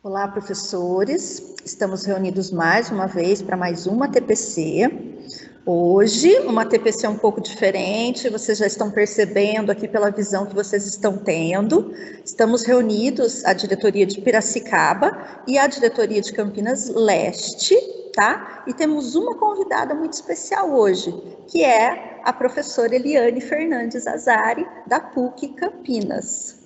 Olá, professores. Estamos reunidos mais uma vez para mais uma TPC. Hoje, uma TPC um pouco diferente, vocês já estão percebendo aqui pela visão que vocês estão tendo. Estamos reunidos a diretoria de Piracicaba e a diretoria de Campinas Leste, tá? E temos uma convidada muito especial hoje, que é a professora Eliane Fernandes Azari, da PUC Campinas.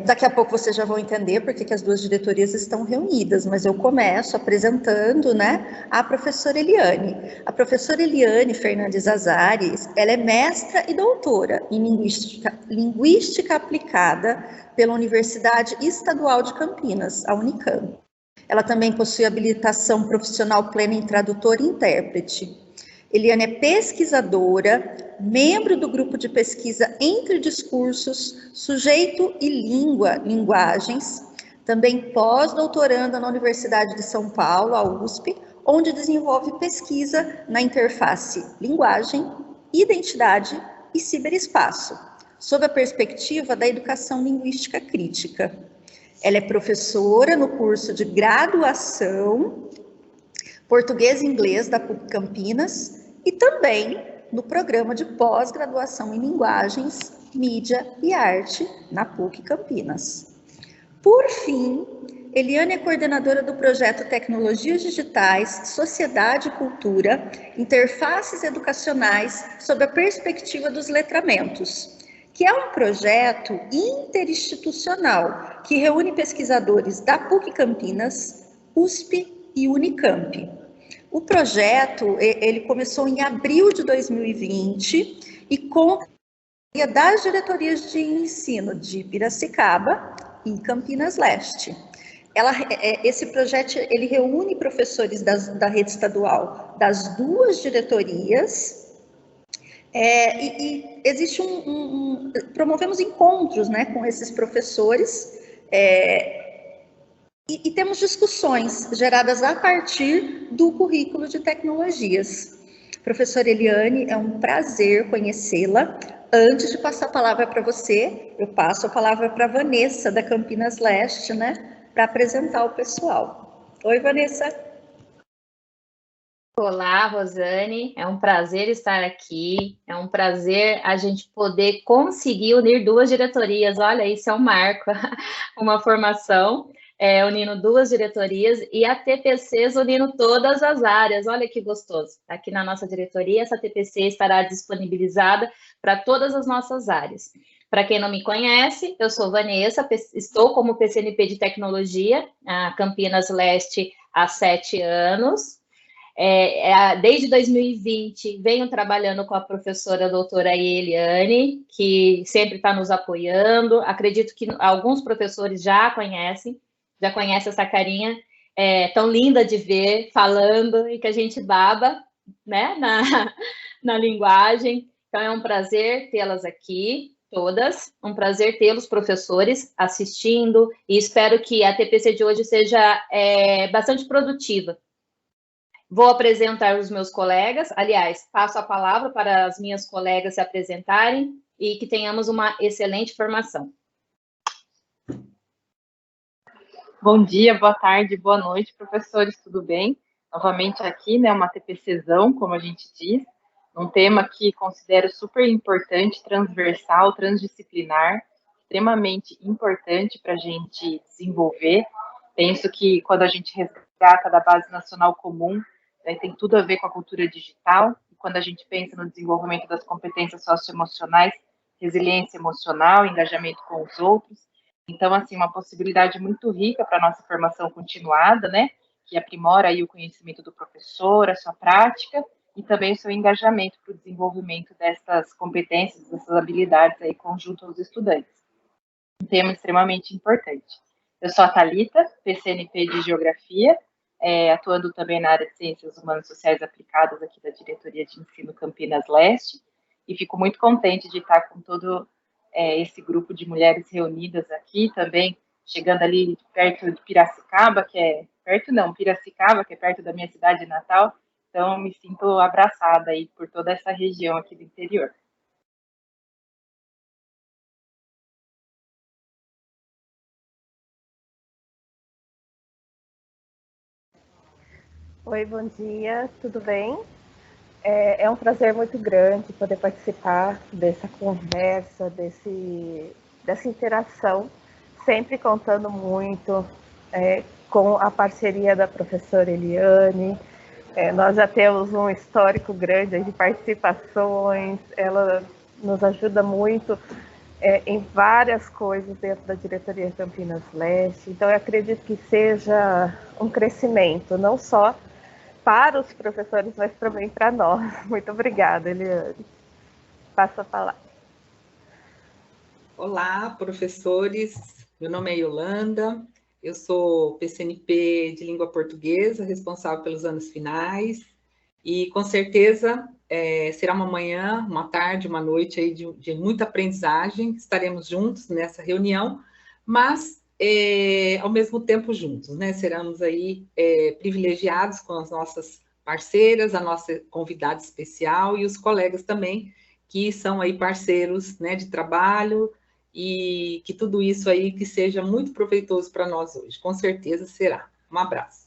Daqui a pouco vocês já vão entender porque que as duas diretorias estão reunidas, mas eu começo apresentando, né, a professora Eliane. A professora Eliane Fernandes Azari, ela é mestra e doutora em linguística aplicada pela Universidade Estadual de Campinas, a Unicamp. Ela também possui habilitação profissional plena em tradutor e intérprete. Eliane é pesquisadora, membro do grupo de pesquisa Entre Discursos, Sujeito e Linguagens, também pós-doutoranda na Universidade de São Paulo, a USP, onde desenvolve pesquisa na interface linguagem, identidade e ciberespaço, sob a perspectiva da educação linguística crítica. Ela é professora no curso de graduação Português e Inglês da PUC Campinas e também no programa de pós-graduação em Linguagens, Mídia e Arte na PUC Campinas. Por fim, Eliane é coordenadora do projeto Tecnologias Digitais, Sociedade e Cultura, Interfaces Educacionais sob a perspectiva dos letramentos, que é um projeto interinstitucional que reúne pesquisadores da PUC Campinas, USP e Unicamp. O projeto, ele começou em abril de 2020 e conta das diretorias de ensino de Piracicaba e Campinas Leste. Esse projeto, ele reúne professores da rede estadual das duas diretorias e existe promovemos encontros, né, com esses professores e temos discussões geradas a partir do currículo de tecnologias. Professora Eliane, é um prazer conhecê-la. Antes de passar a palavra para você, eu passo a palavra para a Vanessa, da Campinas Leste, né, para apresentar o pessoal. Oi, Vanessa. Olá, Rosane, é um prazer estar aqui, é um prazer a gente poder conseguir unir duas diretorias, olha, isso é um marco, uma formação, unindo duas diretorias e a TPCs unindo todas as áreas, olha que gostoso. Aqui na nossa diretoria, essa TPC estará disponibilizada para todas as nossas áreas. Para quem não me conhece, eu sou Vanessa, estou como PCNP de Tecnologia, a Campinas Leste há 7 anos, desde 2020, venho trabalhando com a professora doutora Eliane, que sempre está nos apoiando. Acredito que alguns professores já conhecem essa carinha tão linda de ver, falando, e que a gente baba, né, na linguagem. Então, é um prazer tê-las aqui, todas. Um prazer tê-los, professores, assistindo, e espero que a TPC de hoje seja bastante produtiva. Vou apresentar os meus colegas, aliás, passo a palavra para as minhas colegas se apresentarem e que tenhamos uma excelente formação. Bom dia, boa tarde, boa noite, professores, tudo bem? Novamente aqui, né, uma TPCzão, como a gente diz, um tema que considero super importante, transversal, transdisciplinar, extremamente importante para a gente desenvolver. Penso que quando a gente resgata da Base Nacional Comum, tem tudo a ver com a cultura digital, e quando a gente pensa no desenvolvimento das competências socioemocionais, resiliência emocional, engajamento com os outros. Então, assim, uma possibilidade muito rica para a nossa formação continuada, né, que aprimora aí o conhecimento do professor, a sua prática, e também o seu engajamento para o desenvolvimento dessas competências, dessas habilidades aí conjunto aos estudantes. Um tema extremamente importante. Eu sou a Thalita, PCNP de Geografia, atuando também na área de Ciências Humanas e Sociais Aplicadas aqui da Diretoria de Ensino Campinas Leste, e fico muito contente de estar com todo esse grupo de mulheres reunidas aqui, também chegando ali perto de Piracicaba, Piracicaba, que é perto da minha cidade natal, então me sinto abraçada aí por toda essa região aqui do interior. Oi, bom dia, tudo bem? É um prazer muito grande poder participar dessa conversa, dessa interação, sempre contando muito com a parceria da professora Eliane. Nós já temos um histórico grande de participações, ela nos ajuda muito em várias coisas dentro da diretoria Campinas Leste, então eu acredito que seja um crescimento, não só para os professores, mas também para nós. Muito obrigada, Eliane. Passo a palavra. Olá, professores. Meu nome é Yolanda, eu sou PCNP de Língua Portuguesa, responsável pelos anos finais, e com certeza será uma manhã, uma tarde, uma noite aí de muita aprendizagem. Estaremos juntos nessa reunião, mas ao mesmo tempo juntos, né? Seremos aí privilegiados com as nossas parceiras, a nossa convidada especial e os colegas também, que são aí parceiros, né, de trabalho, e que tudo isso aí que seja muito proveitoso para nós hoje, com certeza será. Um abraço.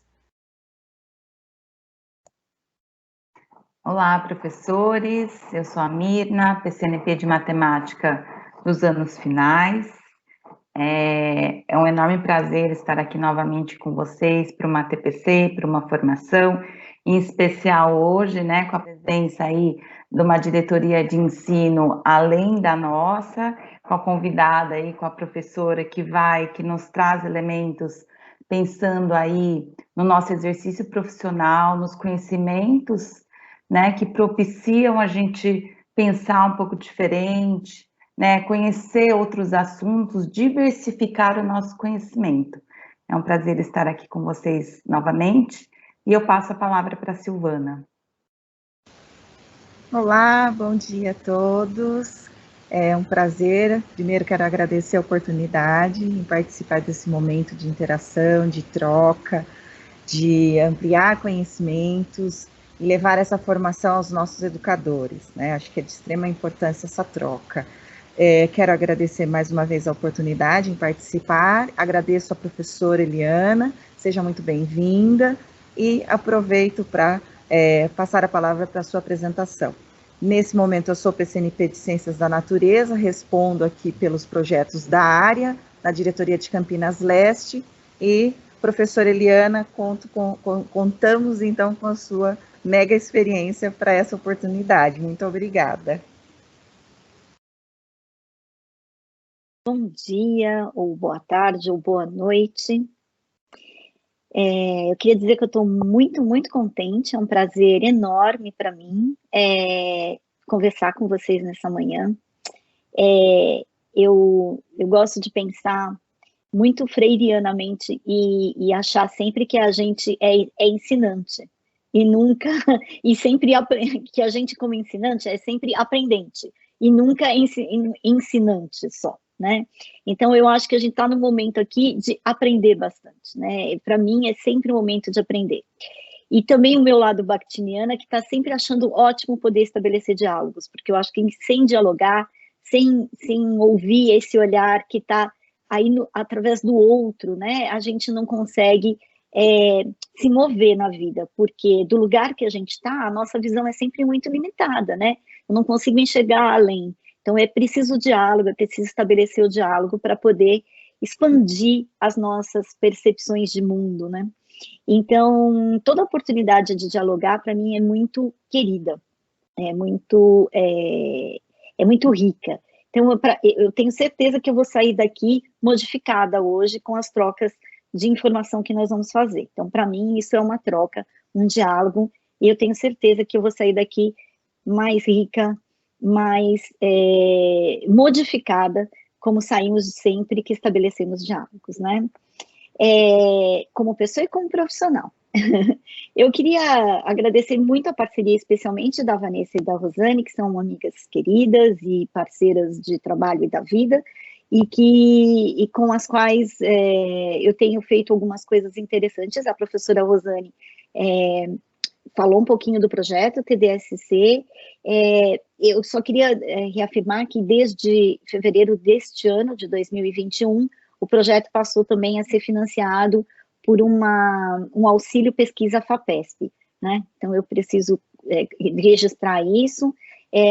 Olá, professores, eu sou a Mirna, PCNP de Matemática dos anos finais. É um enorme prazer estar aqui novamente com vocês para uma TPC, para uma formação, em especial hoje, né, com a presença aí de uma diretoria de ensino além da nossa, com a convidada aí, com a professora que nos traz elementos pensando aí no nosso exercício profissional, nos conhecimentos, né, que propiciam a gente pensar um pouco diferente, né, conhecer outros assuntos, diversificar o nosso conhecimento. É um prazer estar aqui com vocês novamente, e eu passo a palavra para a Silvana. Olá, bom dia a todos. É um prazer. Primeiro quero agradecer a oportunidade em participar desse momento de interação, de troca, de ampliar conhecimentos e levar essa formação aos nossos educadores, né? Acho que é de extrema importância essa troca. Quero agradecer mais uma vez a oportunidade em participar, agradeço a professora Eliana, seja muito bem-vinda, e aproveito para passar a palavra para a sua apresentação. Nesse momento eu sou PCNP de Ciências da Natureza, respondo aqui pelos projetos da área, na diretoria de Campinas Leste, e professora Eliana, contamos então com a sua mega experiência para essa oportunidade. Muito obrigada. Bom dia, ou boa tarde, ou boa noite. Eu queria dizer que eu estou muito, muito contente, é um prazer enorme para mim conversar com vocês nessa manhã. Eu gosto de pensar muito freirianamente e achar sempre que a gente é ensinante, e nunca, e sempre que a gente como ensinante é sempre aprendente, e nunca ensinante só, né? Então eu acho que a gente está no momento aqui de aprender bastante, né? Para mim é sempre um momento de aprender. E também o meu lado bakhtiniana, que está sempre achando ótimo poder estabelecer diálogos, porque eu acho que sem dialogar, sem ouvir esse olhar que está aí através do outro, né, a gente não consegue se mover na vida, porque do lugar que a gente está, a nossa visão é sempre muito limitada, né? Eu não consigo enxergar além. Então é preciso o diálogo, é preciso estabelecer o diálogo para poder expandir as nossas percepções de mundo, né? Então, toda oportunidade de dialogar, para mim, é muito querida, é muito rica. Então, eu tenho certeza que eu vou sair daqui modificada hoje com as trocas de informação que nós vamos fazer. Então, para mim, isso é uma troca, um diálogo, e eu tenho certeza que eu vou sair daqui mais rica, mais modificada, como saímos sempre que estabelecemos diálogos, né? Como pessoa e como profissional. Eu queria agradecer muito a parceria, especialmente da Vanessa e da Rosane, que são amigas queridas e parceiras de trabalho e da vida, e com as quais eu tenho feito algumas coisas interessantes. A professora Rosane falou um pouquinho do projeto TDSC. Eu só queria reafirmar que desde fevereiro deste ano, de 2021, o projeto passou também a ser financiado por um auxílio pesquisa FAPESP, né? Então, eu preciso registrar isso.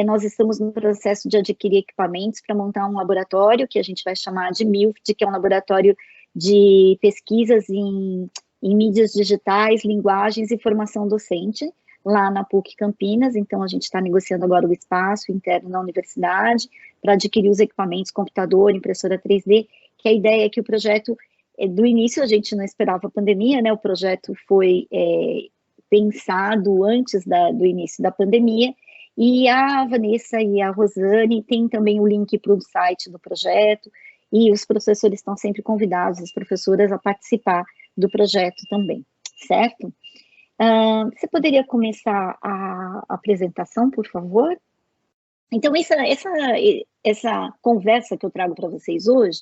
Nós estamos no processo de adquirir equipamentos para montar um laboratório, que a gente vai chamar de MILFT, que é um laboratório de pesquisas em mídias digitais, linguagens e formação docente, lá na PUC Campinas. Então, a gente está negociando agora o espaço interno na universidade para adquirir os equipamentos, computador, impressora 3D, que a ideia é que o projeto, do início, a gente não esperava a pandemia, né? O projeto foi pensado antes do início da pandemia, e a Vanessa e a Rosane têm também o link para o site do projeto, e os professores estão sempre convidados, as professoras, a participar do projeto também, certo? Você poderia começar a apresentação, por favor? Então, essa conversa que eu trago para vocês hoje,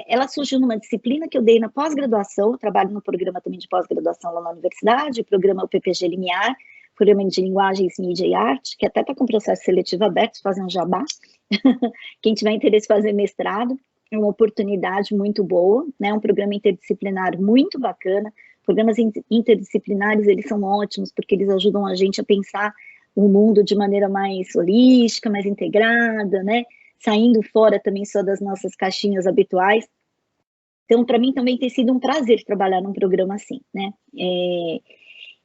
ela surgiu numa disciplina que eu dei na pós-graduação. Eu trabalho no programa também de pós-graduação lá na universidade, o programa UPPG Limiar, programa de linguagens, mídia e arte, que até está com processo seletivo aberto, fazer um jabá. Quem tiver interesse em fazer mestrado, é uma oportunidade muito boa, né? Um programa interdisciplinar muito bacana. Programas interdisciplinares, eles são ótimos, porque eles ajudam a gente a pensar o mundo de maneira mais holística, mais integrada, né? Saindo fora também só das nossas caixinhas habituais. Então, para mim também tem sido um prazer trabalhar num programa assim, né?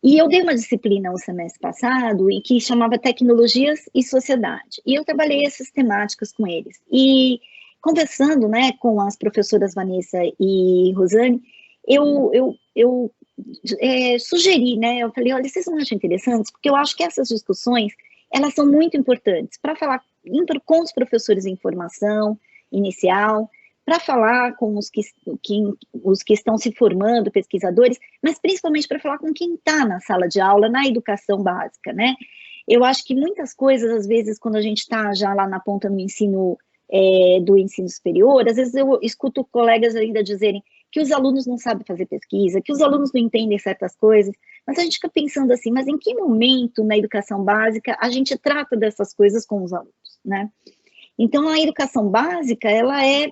E eu dei uma disciplina o semestre passado em que chamava Tecnologias e Sociedade. E eu trabalhei essas temáticas com eles. E conversando, né, com as professoras Vanessa e Rosane, eu sugeri, né, eu falei, olha, vocês não acham interessantes? Porque eu acho que essas discussões, elas são muito importantes para falar com os professores em formação inicial, para falar com os que estão se formando, pesquisadores, mas principalmente para falar com quem está na sala de aula, na educação básica, né? Eu acho que muitas coisas, às vezes, quando a gente está já lá na ponta do ensino superior, às vezes eu escuto colegas ainda dizerem que os alunos não sabem fazer pesquisa, que os alunos não entendem certas coisas, mas a gente fica pensando assim, mas em que momento na educação básica a gente trata dessas coisas com os alunos, né? Então, a educação básica, ela é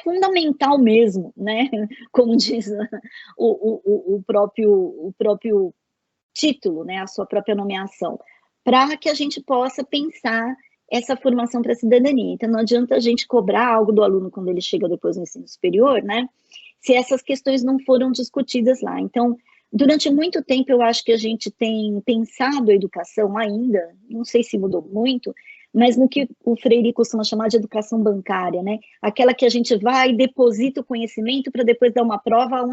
fundamental mesmo, né? Como diz o próprio título, né? A sua própria nomeação, para que a gente possa pensar essa formação para a cidadania. Então, não adianta a gente cobrar algo do aluno quando ele chega depois no ensino superior, né? Se essas questões não foram discutidas lá. Então, durante muito tempo, eu acho que a gente tem pensado a educação ainda, não sei se mudou muito, mas no que o Freire costuma chamar de educação bancária, né? Aquela que a gente vai e deposita o conhecimento para depois dar uma prova,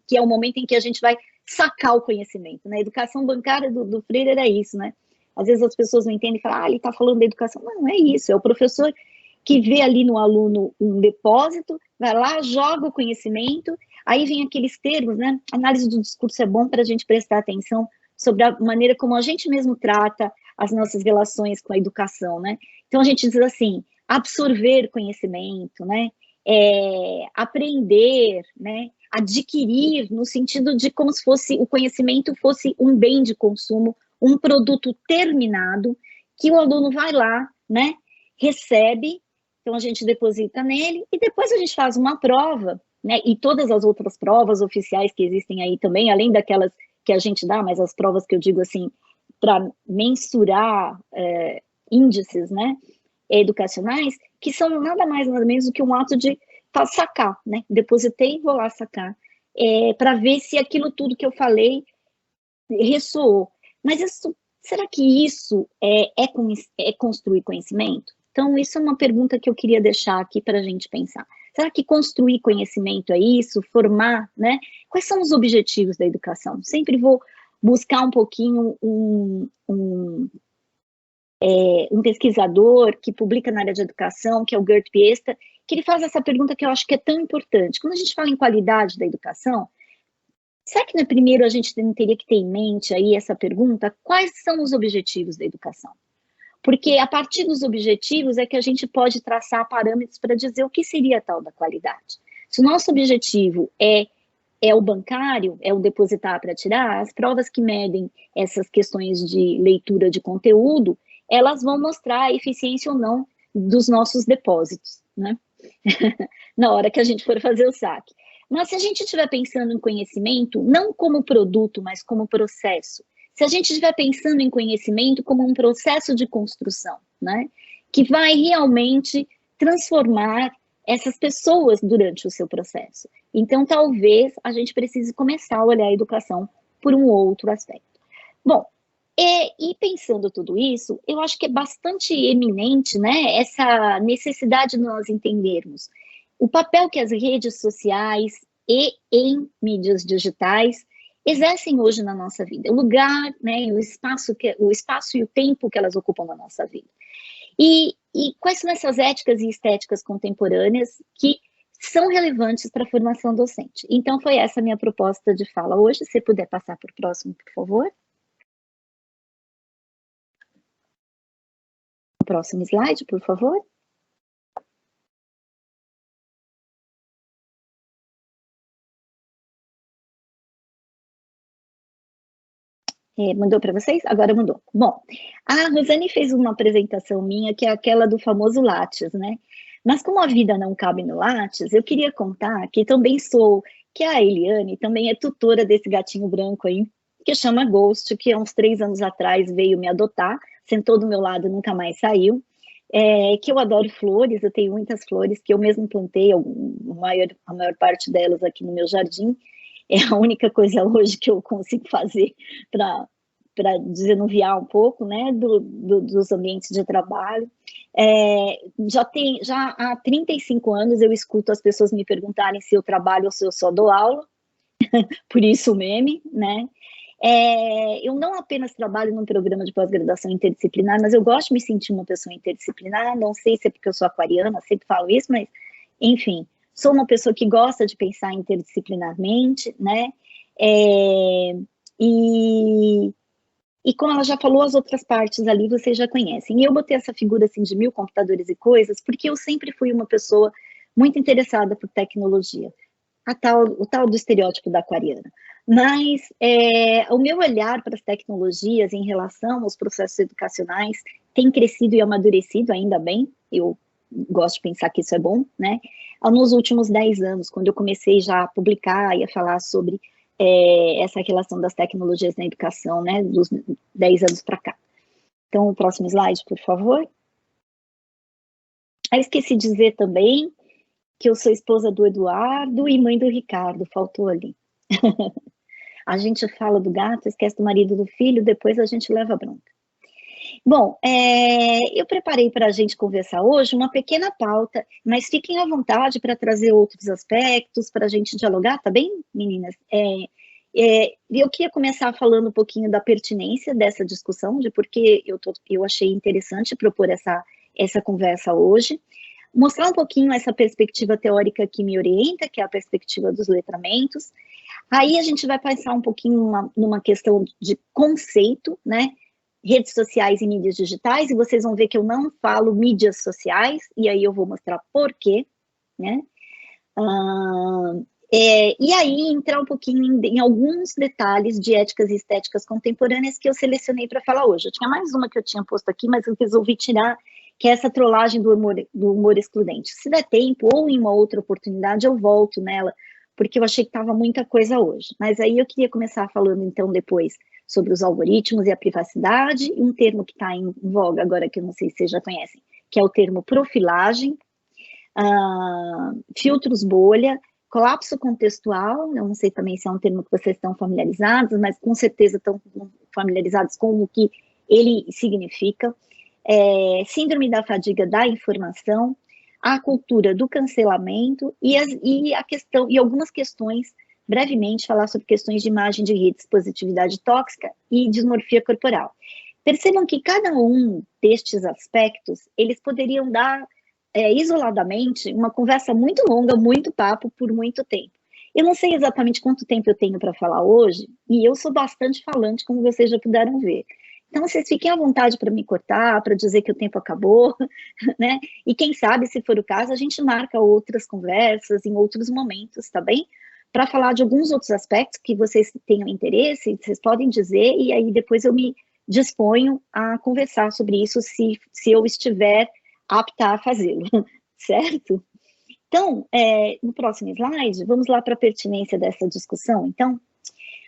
que é o momento em que a gente vai sacar o conhecimento, né? A educação bancária do Freire era isso, né? Às vezes as pessoas não entendem e falam, ele está falando da educação. Não, é isso, é o professor que vê ali no aluno um depósito, vai lá, joga o conhecimento, aí vem aqueles termos, né? Análise do discurso é bom para a gente prestar atenção sobre a maneira como a gente mesmo trata as nossas relações com a educação, né? Então, a gente diz assim, absorver conhecimento, né? Aprender, né? Adquirir, no sentido de como se fosse, o conhecimento fosse um bem de consumo, um produto terminado, que o aluno vai lá, né? Recebe, então a gente deposita nele, e depois a gente faz uma prova, né? E todas as outras provas oficiais que existem aí também, além daquelas que a gente dá, mas as provas que eu digo assim, para mensurar índices, né, educacionais, que são nada mais, nada menos do que um ato de sacar, né, depositei e vou lá sacar, para ver se aquilo tudo que eu falei ressoou. Mas será que isso é construir conhecimento? Então, isso é uma pergunta que eu queria deixar aqui para a gente pensar. Será que construir conhecimento é isso? Formar, né? Quais são os objetivos da educação? Sempre vou buscar um pouquinho um pesquisador que publica na área de educação, que é o Gert Piesta, que ele faz essa pergunta que eu acho que é tão importante. Quando a gente fala em qualidade da educação, será que primeiro a gente teria que ter em mente aí essa pergunta? Quais são os objetivos da educação? Porque a partir dos objetivos é que a gente pode traçar parâmetros para dizer o que seria a tal da qualidade. Se o nosso objetivo é o bancário, é o depositar para tirar, as provas que medem essas questões de leitura de conteúdo, elas vão mostrar a eficiência ou não dos nossos depósitos, né? Na hora que a gente for fazer o saque. Mas se a gente estiver pensando em conhecimento, não como produto, mas como processo, se a gente estiver pensando em conhecimento como um processo de construção, né, que vai realmente transformar essas pessoas durante o seu processo. Então, talvez a gente precise começar a olhar a educação por um outro aspecto. Bom, e pensando tudo isso, eu acho que é bastante eminente, né, essa necessidade de nós entendermos o papel que as redes sociais e em mídias digitais exercem hoje na nossa vida, o lugar, né, o espaço e o tempo que elas ocupam na nossa vida. E quais são essas éticas e estéticas contemporâneas que são relevantes para a formação docente? Então, foi essa a minha proposta de fala hoje. Se puder passar para o próximo, por favor. O próximo slide, por favor. Mandou para vocês? Agora mudou. Bom, a Rosane fez uma apresentação minha, que é aquela do famoso Lattes, né? Mas como a vida não cabe no Lattes, eu queria contar que que a Eliane também é tutora desse gatinho branco aí, que chama Ghost, que há uns 3 anos atrás veio me adotar, sentou do meu lado e nunca mais saiu. Que eu adoro flores, eu tenho muitas flores que eu mesmo plantei, a maior parte delas aqui no meu jardim. É a única coisa hoje que eu consigo fazer para desanuviar um pouco, né, dos ambientes de trabalho. Já há 35 anos eu escuto as pessoas me perguntarem se eu trabalho ou se eu só dou aula, por isso o meme, né. Eu não apenas trabalho num programa de pós-graduação interdisciplinar, mas eu gosto de me sentir uma pessoa interdisciplinar, não sei se é porque eu sou aquariana, sempre falo isso, mas, enfim, sou uma pessoa que gosta de pensar interdisciplinarmente, né, e como ela já falou, as outras partes ali vocês já conhecem. E eu botei essa figura assim de 1000 computadores e coisas, porque eu sempre fui uma pessoa muito interessada por tecnologia, o tal do estereótipo da aquariana. Mas o meu olhar para as tecnologias em relação aos processos educacionais tem crescido e amadurecido, ainda bem, eu gosto de pensar que isso é bom, né? Nos últimos 10 anos, quando eu comecei já a publicar e a falar sobre essa relação das tecnologias na educação, né, dos 10 anos para cá. Então, o próximo slide, por favor. Aí esqueci de dizer também que eu sou esposa do Eduardo e mãe do Ricardo, faltou ali. A gente fala do gato, esquece do marido do filho, depois a gente leva bronca. Bom, eu preparei para a gente conversar hoje uma pequena pauta, mas fiquem à vontade para trazer outros aspectos, para a gente dialogar, tá bem, meninas? Eu queria começar falando um pouquinho da pertinência dessa discussão, de porque eu achei interessante propor essa conversa hoje, mostrar um pouquinho essa perspectiva teórica que me orienta, que é a perspectiva dos letramentos. Aí a gente vai pensar um pouquinho numa questão de conceito, né? Redes sociais e mídias digitais, e vocês vão ver que eu não falo mídias sociais, e aí eu vou mostrar por quê, né? E aí entrar um pouquinho em alguns detalhes de éticas e estéticas contemporâneas que eu selecionei para falar hoje. Eu tinha mais uma que eu tinha posto aqui, mas eu resolvi tirar, que é essa trollagem do humor excludente. Se der tempo, ou em uma outra oportunidade, eu volto nela, porque eu achei que estava muita coisa hoje. Mas aí eu queria começar falando, então, depois sobre os algoritmos e a privacidade, e um termo que está em voga agora, que eu não sei se vocês já conhecem, que é o termo profilagem, filtros bolha, colapso contextual, eu não sei também se é um termo que vocês estão familiarizados, mas com certeza estão familiarizados com o que ele significa, síndrome da fadiga da informação, a cultura do cancelamento e algumas questões, brevemente, falar sobre questões de imagem de redes, positividade tóxica e dismorfia corporal. Percebam que cada um destes aspectos, eles poderiam dar, isoladamente, uma conversa muito longa, muito papo, por muito tempo. Eu não sei exatamente quanto tempo eu tenho para falar hoje, e eu sou bastante falante, como vocês já puderam ver. Então, vocês fiquem à vontade para me cortar, para dizer que o tempo acabou, né? E quem sabe, se for o caso, a gente marca outras conversas em outros momentos, tá bem? Para falar de alguns outros aspectos que vocês tenham interesse, vocês podem dizer, e aí depois eu me disponho a conversar sobre isso, se eu estiver apta a fazê-lo, certo? Então, no próximo slide, vamos lá para a pertinência dessa discussão, então.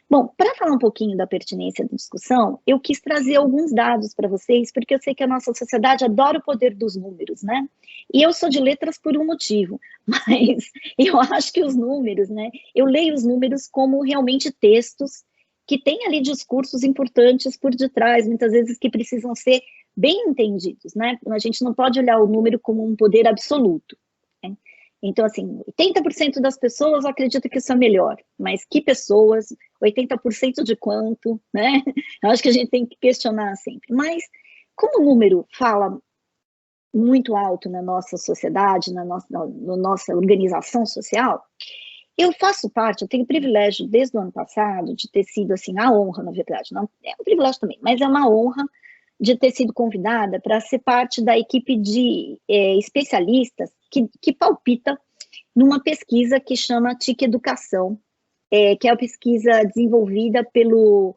Bom, para falar um pouquinho da pertinência da discussão, eu quis trazer alguns dados para vocês, porque eu sei que a nossa sociedade adora o poder dos números, né? E eu sou de letras por um motivo, mas eu acho que os números, né? Eu leio os números como realmente textos que têm ali discursos importantes por detrás, muitas vezes que precisam ser bem entendidos, né? A gente não pode olhar o número como um poder absoluto, né? Então, assim, 80% das pessoas acreditam que isso é melhor, mas que pessoas, 80% de quanto, né? Eu acho que a gente tem que questionar sempre. Mas, como o número fala muito alto na nossa sociedade, na nossa organização social, eu faço parte, eu tenho o privilégio desde o ano passado de ter sido, assim, a honra, na verdade, não é um privilégio também, mas é uma honra de ter sido convidada para ser parte da equipe de especialistas que palpita numa pesquisa que chama TIC Educação, que é a pesquisa desenvolvida pelo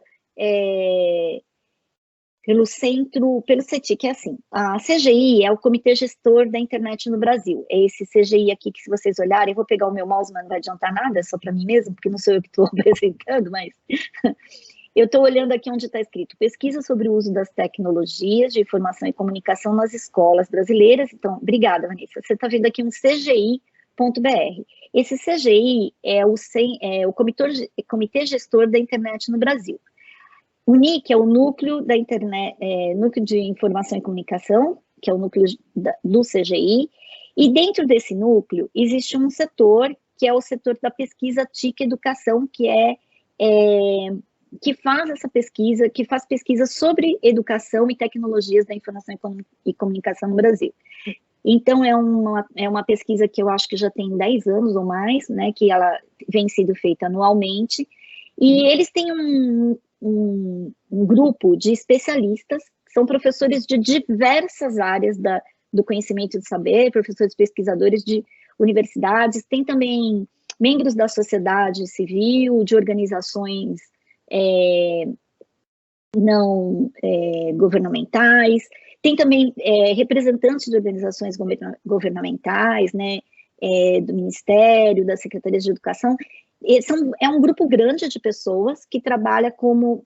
CETIC, é assim, a CGI é o Comitê Gestor da Internet no Brasil, é esse CGI aqui que, se vocês olharem, eu vou pegar o meu mouse, mas não vai adiantar nada, é só para mim mesmo, porque não sou eu que estou apresentando, mas eu estou olhando aqui onde está escrito, pesquisa sobre o uso das tecnologias de informação e comunicação nas escolas brasileiras. Então, obrigada, Vanessa, você está vendo aqui um CGI.br. Esse CGI é o Comitê Gestor da Internet no Brasil. O NIC é o Núcleo da Internet, Núcleo de Informação e Comunicação, que é o núcleo do CGI, e dentro desse núcleo existe um setor, que é o setor da pesquisa TIC Educação, que faz essa pesquisa, que faz pesquisa sobre educação e tecnologias da informação e comunicação no Brasil. Então, é uma pesquisa que eu acho que já tem 10 anos ou mais, né, que ela vem sendo feita anualmente, e eles têm um grupo de especialistas, que são professores de diversas áreas do conhecimento e do saber, professores pesquisadores de universidades, tem também membros da sociedade civil, de organizações não governamentais, tem também representantes de organizações governamentais, né, do Ministério, das Secretarias de Educação. É um grupo grande de pessoas que trabalha como,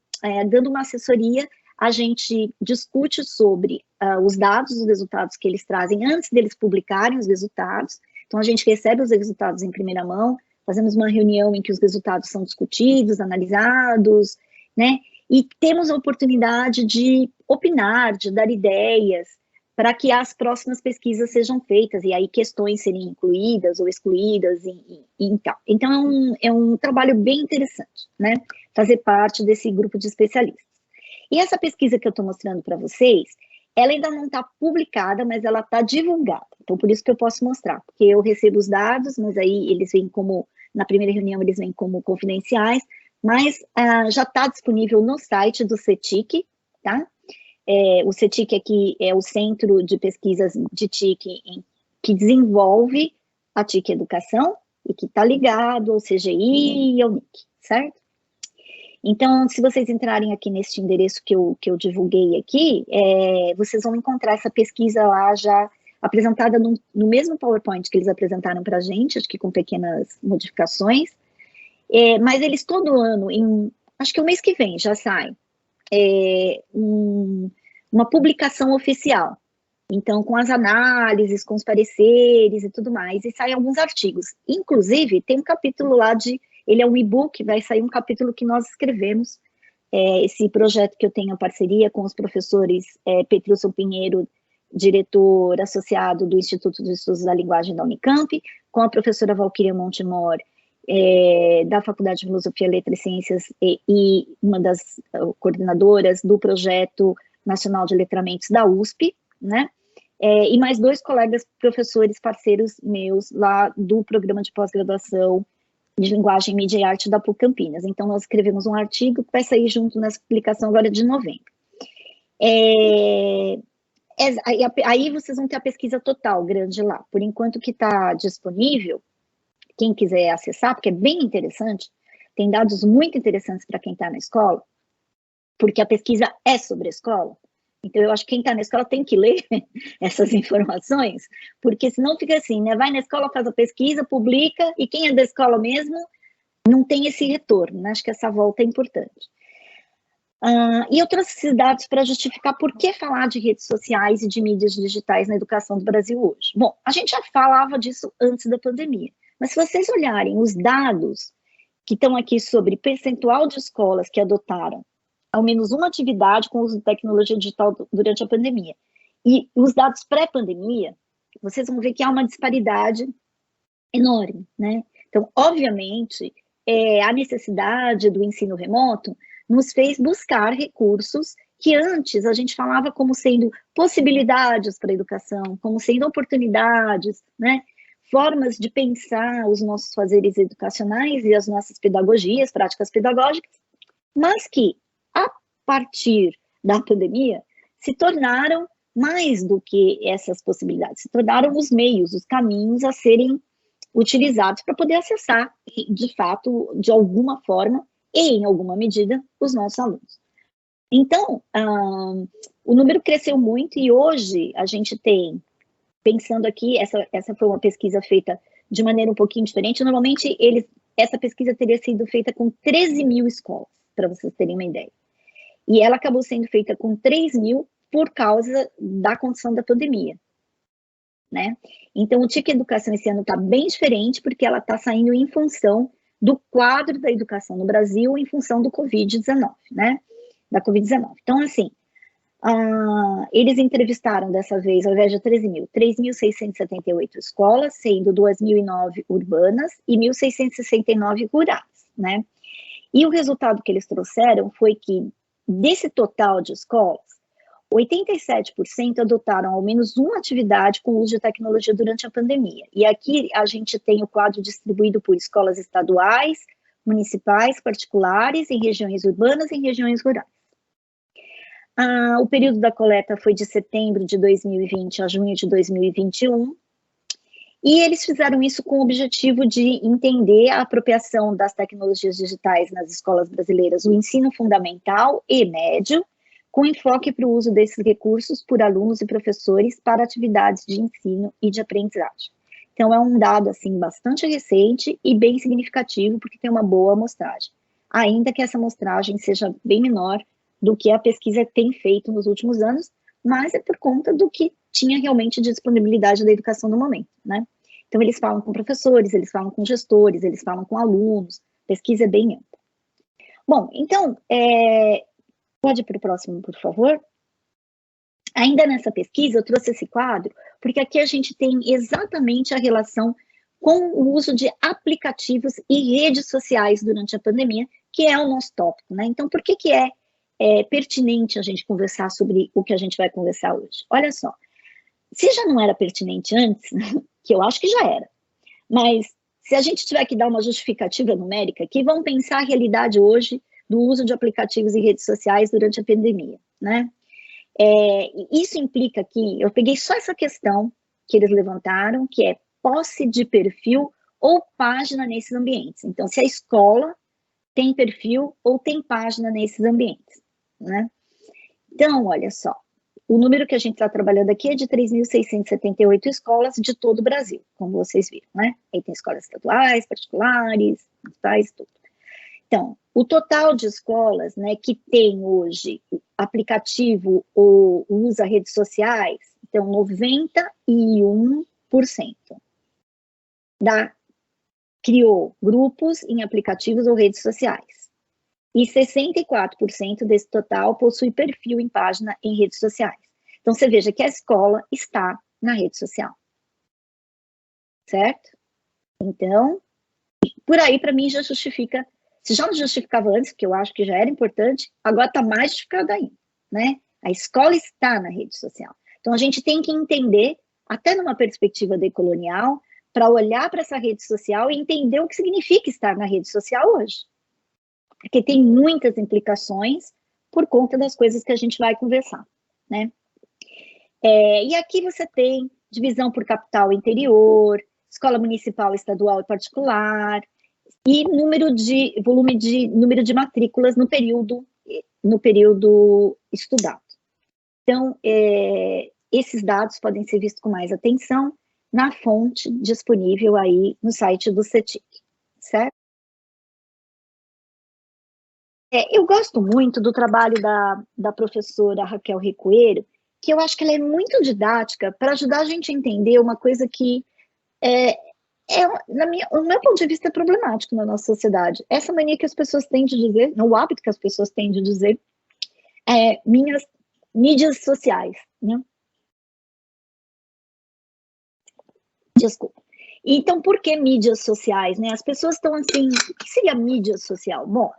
dando uma assessoria. A gente discute sobre os dados, os resultados que eles trazem antes deles publicarem os resultados. Então, a gente recebe os resultados em primeira mão, fazemos uma reunião em que os resultados são discutidos, analisados, né? E temos a oportunidade de opinar, de dar ideias, para que as próximas pesquisas sejam feitas, e aí questões serem incluídas ou excluídas, e tal. Então, é um trabalho bem interessante, né? Fazer parte desse grupo de especialistas. E essa pesquisa que eu estou mostrando para vocês, ela ainda não está publicada, mas ela está divulgada. Então, por isso que eu posso mostrar, porque eu recebo os dados, mas aí eles vêm como, na primeira reunião, eles vêm como confidenciais, mas já está disponível no site do CETIC, tá? O CETIC aqui é o Centro de Pesquisas de TIC que desenvolve a TIC Educação e que está ligado ao CGI e ao NIC, certo? Então, se vocês entrarem aqui nesse endereço que eu divulguei aqui, vocês vão encontrar essa pesquisa lá já apresentada no mesmo PowerPoint que eles apresentaram para a gente, acho que com pequenas modificações, mas eles todo ano, acho que o mês que vem já sai, uma publicação oficial, então com as análises, com os pareceres e tudo mais, e saem alguns artigos, inclusive tem um capítulo lá ele é um e-book, vai sair um capítulo que nós escrevemos, esse projeto que eu tenho em parceria com os professores Petrúcio Pinheiro, diretor associado do Instituto de Estudos da Linguagem da Unicamp, com a professora Valquíria Montemor, da Faculdade de Filosofia, Letras e Ciências, e uma das coordenadoras do Projeto Nacional de Letramentos da USP, né? E mais 2 colegas professores parceiros meus lá do programa de pós-graduação de Linguagem, Mídia e Arte da PUC Campinas. Então, nós escrevemos um artigo que vai sair junto nessa publicação agora de novembro. Aí vocês vão ter a pesquisa total, grande lá. Por enquanto que está disponível, quem quiser acessar, porque é bem interessante, tem dados muito interessantes para quem está na escola, porque a pesquisa é sobre a escola, Então, eu acho que quem está na escola tem que ler essas informações, porque senão fica assim, né? Vai na escola, faz a pesquisa, publica, e quem é da escola mesmo não tem esse retorno, né? Acho que essa volta é importante. E eu trouxe esses dados para justificar por que falar de redes sociais e de mídias digitais na educação do Brasil hoje. Bom, a gente já falava disso antes da pandemia, mas se vocês olharem os dados que estão aqui sobre percentual de escolas que adotaram ao menos uma atividade com o uso de tecnologia digital durante a pandemia, e os dados pré-pandemia, vocês vão ver que há uma disparidade enorme, né? Então, obviamente, a necessidade do ensino remoto nos fez buscar recursos que antes a gente falava como sendo possibilidades para a educação, como sendo oportunidades, né? Formas de pensar os nossos fazeres educacionais e as nossas pedagogias, práticas pedagógicas, mas que, a partir da pandemia, se tornaram mais do que essas possibilidades, se tornaram os meios, os caminhos a serem utilizados para poder acessar, de fato, de alguma forma e em alguma medida, os nossos alunos. Então, o número cresceu muito e hoje a gente tem, pensando aqui, essa foi uma pesquisa feita de maneira um pouquinho diferente, normalmente essa pesquisa teria sido feita com 13 mil escolas, para vocês terem uma ideia. E ela acabou sendo feita com 3 mil por causa da condição da pandemia, né? Então, o TIC Educação esse ano está bem diferente, porque ela está saindo em função do quadro da educação no Brasil, em função do Covid-19, né? Da Covid-19. Então, assim, eles entrevistaram dessa vez, ao invés de 13 mil, 3.678 escolas, sendo 2.009 urbanas e 1.669 rurais, né? E o resultado que eles trouxeram foi que, desse total de escolas, 87% adotaram ao menos uma atividade com uso de tecnologia durante a pandemia. E aqui a gente tem o quadro distribuído por escolas estaduais, municipais, particulares, em regiões urbanas e em regiões rurais. O período da coleta foi de setembro de 2020 a junho de 2021, e eles fizeram isso com o objetivo de entender a apropriação das tecnologias digitais nas escolas brasileiras, o ensino fundamental e médio, com enfoque para o uso desses recursos por alunos e professores para atividades de ensino e de aprendizagem. Então, é um dado, assim, bastante recente e bem significativo, porque tem uma boa amostragem, ainda que essa amostragem seja bem menor do que a pesquisa tem feito nos últimos anos, mas é por conta do que tinha realmente de disponibilidade da educação no momento, né? Então, eles falam com professores, eles falam com gestores, eles falam com alunos, pesquisa é bem ampla. Bom, então, pode ir para o próximo, por favor? Ainda nessa pesquisa, eu trouxe esse quadro, porque aqui a gente tem exatamente a relação com o uso de aplicativos e redes sociais durante a pandemia, que é o nosso tópico, né? Então, por que é pertinente a gente conversar sobre o que a gente vai conversar hoje? Olha só, se já não era pertinente antes, que eu acho que já era, mas se a gente tiver que dar uma justificativa numérica aqui, vamos pensar a realidade hoje do uso de aplicativos e redes sociais durante a pandemia, né? Isso implica que, eu peguei só essa questão que eles levantaram, que é posse de perfil ou página nesses ambientes. Então, se a escola tem perfil ou tem página nesses ambientes, né? Então, olha só, o número que a gente está trabalhando aqui é de 3.678 escolas de todo o Brasil, como vocês viram, né? Aí tem escolas estaduais, particulares, municipais, tudo. Então, o total de escolas, né, que tem hoje aplicativo ou usa redes sociais, então 91% criou grupos em aplicativos ou redes sociais. E 64% desse total possui perfil em página em redes sociais. Então, você veja que a escola está na rede social. Certo? Então, por aí, para mim, já justifica. Se já não justificava antes, porque eu acho que já era importante, agora está mais justificado ainda, né? A escola está na rede social. Então, a gente tem que entender, até numa perspectiva decolonial, para olhar para essa rede social e entender o que significa estar na rede social hoje. Porque tem muitas implicações por conta das coisas que a gente vai conversar, né? E aqui você tem divisão por capital interior, escola municipal, estadual e particular, e número de matrículas no período estudado. Então, esses dados podem ser vistos com mais atenção na fonte disponível aí no site do CETIC, certo? Eu gosto muito do trabalho da professora Raquel Recoeiro, que eu acho que ela é muito didática para ajudar a gente a entender uma coisa que, no meu ponto de vista, é problemático na nossa sociedade. Essa mania que as pessoas têm de dizer, o hábito que as pessoas têm de dizer, minhas mídias sociais, né? Desculpa. Então, por que mídias sociais, né? As pessoas estão assim, o que seria mídia social? Bom,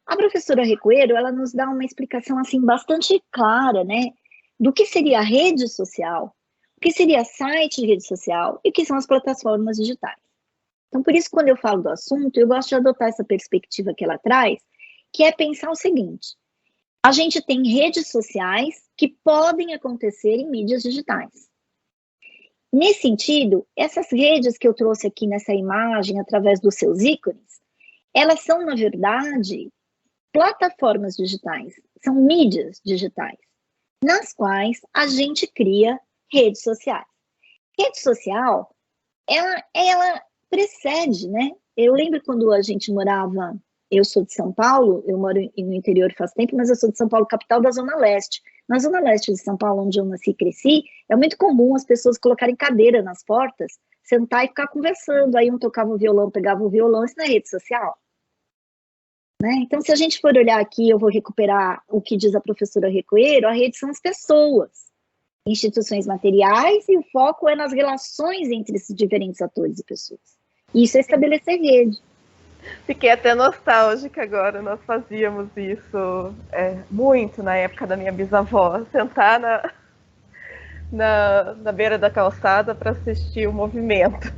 a professora Recoeiro, ela nos dá uma explicação assim bastante clara, né, do que seria a rede social, o que seria site de rede social e o que são as plataformas digitais. Então, por isso, quando eu falo do assunto, eu gosto de adotar essa perspectiva que ela traz, que é pensar o seguinte: a gente tem redes sociais que podem acontecer em mídias digitais. Nesse sentido, essas redes que eu trouxe aqui nessa imagem, através dos seus ícones, elas são, na verdade, plataformas digitais, são mídias digitais, nas quais a gente cria redes sociais. Rede social, ela precede, né? Eu lembro quando a gente morava, eu sou de São Paulo, eu moro no interior faz tempo, mas eu sou de São Paulo, capital da Zona Leste. Na Zona Leste de São Paulo, onde eu nasci e cresci, é muito comum as pessoas colocarem cadeira nas portas, sentar e ficar conversando, aí um tocava o violão, pegava o violão, isso na rede social. Né? Então, se a gente for olhar aqui, eu vou recuperar o que diz a professora Recoeiro, a rede são as pessoas, instituições materiais, e o foco é nas relações entre esses diferentes atores e pessoas. Isso é estabelecer rede. Fiquei até nostálgica agora, nós fazíamos isso muito na época da minha bisavó, sentar na beira da calçada para assistir o movimento.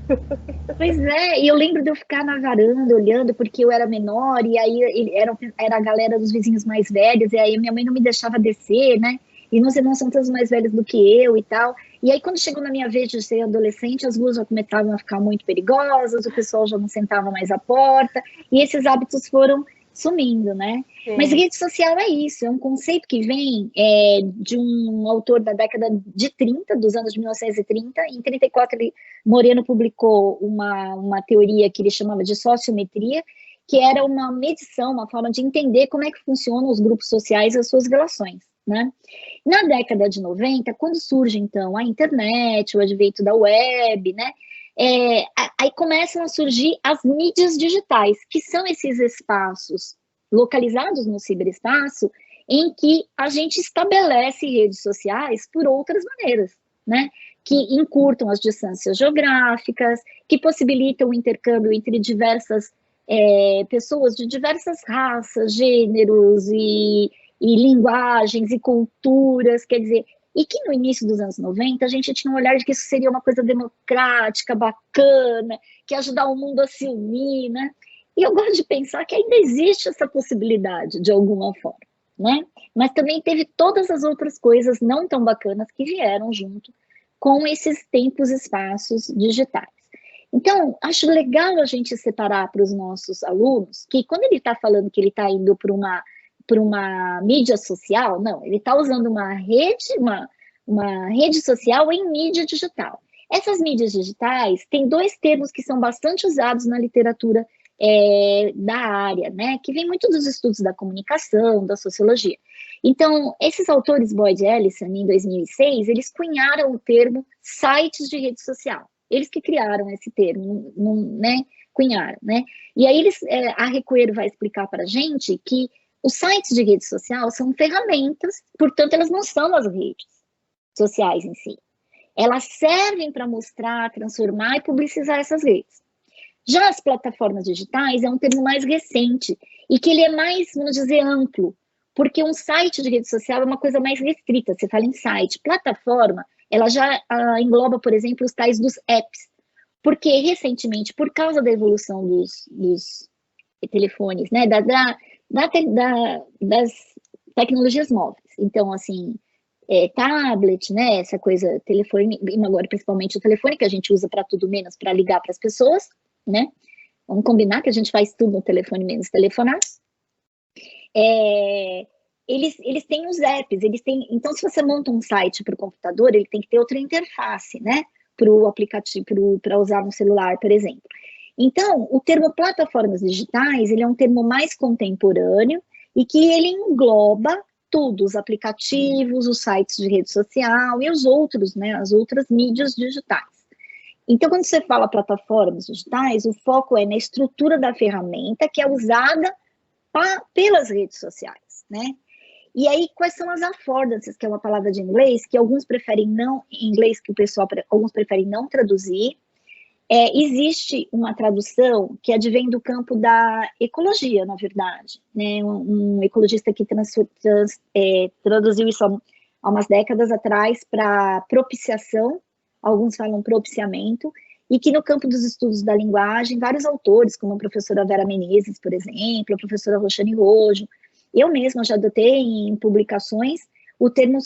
Pois é, e eu lembro de eu ficar na varanda olhando, porque eu era menor, e aí era a galera dos vizinhos mais velhos, e aí minha mãe não me deixava descer, né? E meus irmãos são todos mais velhos do que eu e tal. E aí, quando chegou na minha vez de ser adolescente, as ruas já começavam a ficar muito perigosas, o pessoal já não sentava mais à porta, e esses hábitos foram sumindo, né? Sim. Mas rede social é isso, é um conceito que vem de um autor da década de 30, dos anos de 1930. Em 34, Moreno publicou uma teoria que ele chamava de sociometria, que era uma medição, uma forma de entender como é que funcionam os grupos sociais e as suas relações, né? Na década de 90, quando surge, então, a internet, o advento da web, né? Aí começam a surgir as mídias digitais, que são esses espaços localizados no ciberespaço em que a gente estabelece redes sociais por outras maneiras, né? Que encurtam as distâncias geográficas, que possibilitam o intercâmbio entre diversas pessoas de diversas raças, gêneros e linguagens e culturas, quer dizer, e que no início dos anos 90 a gente tinha um olhar de que isso seria uma coisa democrática, bacana, que ia ajudar o mundo a se unir, né? E eu gosto de pensar que ainda existe essa possibilidade, de alguma forma, né? Mas também teve todas as outras coisas não tão bacanas que vieram junto com esses tempos e espaços digitais. Então, acho legal a gente separar para os nossos alunos que quando ele está falando que ele está indo para uma mídia social, não, ele está usando uma rede social em mídia digital. Essas mídias digitais têm dois termos que são bastante usados na literatura da área, né, que vem muito dos estudos da comunicação, da sociologia. Então, esses autores, Boyd e Ellison, em 2006, eles cunharam o termo sites de rede social. Eles que criaram esse termo, né, cunharam, né? E aí a Recoeiro vai explicar para a gente que os sites de rede social são ferramentas, portanto, elas não são as redes sociais em si. Elas servem para mostrar, transformar e publicizar essas redes. Já as plataformas digitais é um termo mais recente e que ele é mais, vamos dizer, amplo, porque um site de rede social é uma coisa mais restrita, você fala em site. Plataforma, ela já engloba, por exemplo, os tais dos apps, porque recentemente, por causa da evolução dos telefones, né, das tecnologias móveis, então, assim, tablet, né, essa coisa, telefone, agora principalmente o telefone, que a gente usa para tudo menos para ligar para as pessoas, né, vamos combinar que a gente faz tudo no telefone menos telefonar, eles têm os apps, eles têm. Então, se você monta um site para o computador, ele tem que ter outra interface, né? Para o aplicativo, para usar no celular, por exemplo. Então, o termo plataformas digitais, ele é um termo mais contemporâneo e que ele engloba tudo, os aplicativos, os sites de rede social e os outros, né? As outras mídias digitais. Então, quando você fala plataformas digitais, o foco é na estrutura da ferramenta que é usada pelas redes sociais, né? E aí, quais são as affordances, que é uma palavra de inglês, que alguns preferem não, em inglês que alguns preferem não traduzir. Existe uma tradução que advém do campo da ecologia, na verdade, né? Um ecologista que traduziu isso há umas décadas atrás para propiciação, alguns falam propiciamento, e que no campo dos estudos da linguagem, vários autores, como a professora Vera Menezes, por exemplo, a professora Roxane Rojo, eu mesma já adotei em publicações o termo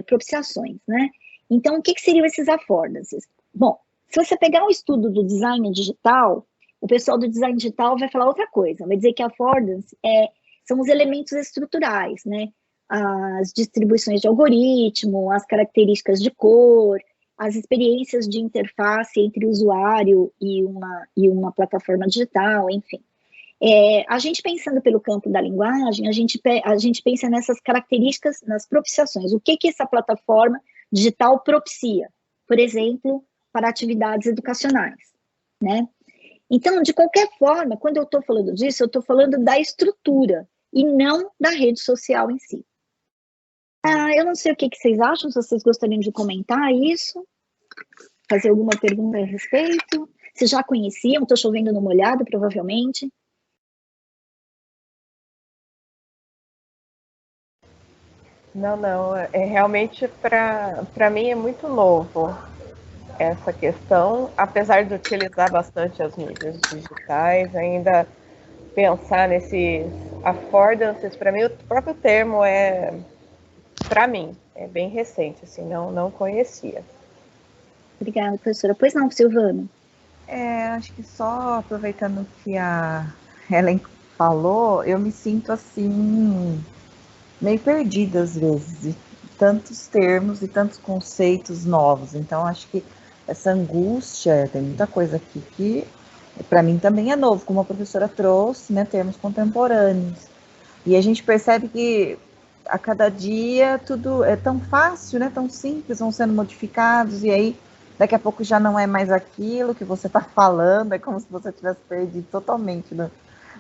propiciações, né? Então, o que seriam esses affordances? Bom, se você pegar um estudo do design digital, o pessoal do design digital vai falar outra coisa, vai dizer que affordance são os elementos estruturais, né? As distribuições de algoritmo, as características de cor, as experiências de interface entre o usuário e uma plataforma digital, enfim. A gente pensando pelo campo da linguagem, a gente pensa nessas características, nas propiciações. O que essa plataforma digital propicia? Por exemplo, para atividades educacionais, né? Então, de qualquer forma, quando eu estou falando disso, eu estou falando da estrutura e não da rede social em si. Eu não sei o que vocês acham, se vocês gostariam de comentar isso, fazer alguma pergunta a respeito. Vocês já conheciam, estou chovendo no molhado, provavelmente. Não, realmente para mim é muito novo essa questão, apesar de utilizar bastante as mídias digitais, ainda pensar nesses affordances, para mim o próprio termo para mim, é bem recente, assim, não conhecia. Obrigada, professora. Pois não, Silvana? Acho que só aproveitando o que a Helen falou, eu me sinto assim, meio perdida às vezes, de tantos termos e tantos conceitos novos. Então, acho que essa angústia, tem muita coisa aqui que para mim também é novo, como a professora trouxe, né, termos contemporâneos. E a gente percebe que a cada dia tudo é tão fácil, né, tão simples, vão sendo modificados, e aí daqui a pouco já não é mais aquilo que você está falando, é como se você tivesse perdido totalmente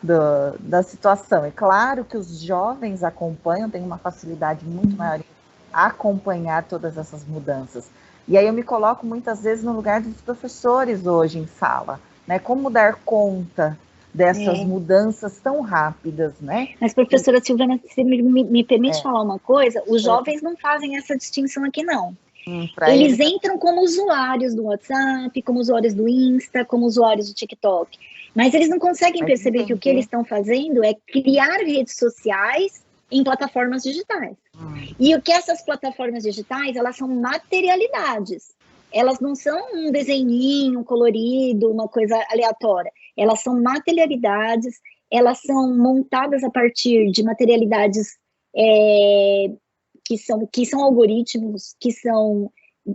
da situação. É claro que os jovens acompanham, têm uma facilidade muito maior em acompanhar todas essas mudanças. E aí eu me coloco muitas vezes no lugar dos professores hoje em sala, né? Como dar conta dessas mudanças tão rápidas, né? Mas, professora Silvana, você me permite falar uma coisa? Os jovens não fazem essa distinção aqui, não. Eles entram como usuários do WhatsApp, como usuários do Insta, como usuários do TikTok. Mas eles não conseguem perceber que o que eles estão fazendo é criar redes sociais em plataformas digitais. E o que essas plataformas digitais, elas são materialidades. Elas não são um desenhinho colorido, uma coisa aleatória. Elas são materialidades, elas são montadas a partir de materialidades que são algoritmos, que são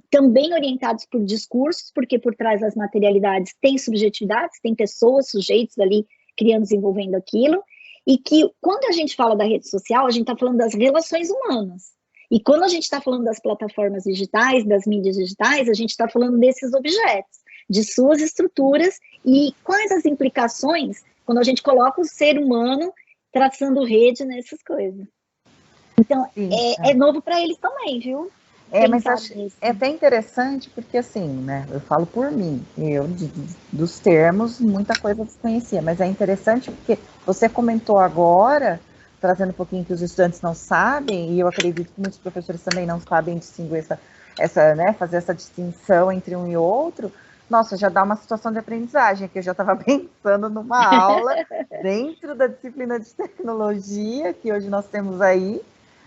também orientados por discursos, porque por trás das materialidades tem subjetividades, tem pessoas, sujeitos ali criando, desenvolvendo aquilo, e que quando a gente fala da rede social, a gente está falando das relações humanas. E quando a gente está falando das plataformas digitais, das mídias digitais, a gente está falando desses objetos, de suas estruturas e quais as implicações quando a gente coloca o ser humano traçando rede nessas coisas. Então, é novo para eles também, viu? Mas é até interessante porque, assim, né, eu falo por mim, eu, dos termos, muita coisa desconhecia, mas é interessante porque você comentou agora, trazendo um pouquinho que os estudantes não sabem, e eu acredito que muitos professores também não sabem distinguir né, fazer essa distinção entre um e outro. Nossa, já dá uma situação de aprendizagem, que eu já estava pensando numa aula dentro da disciplina de tecnologia, que hoje nós temos aí,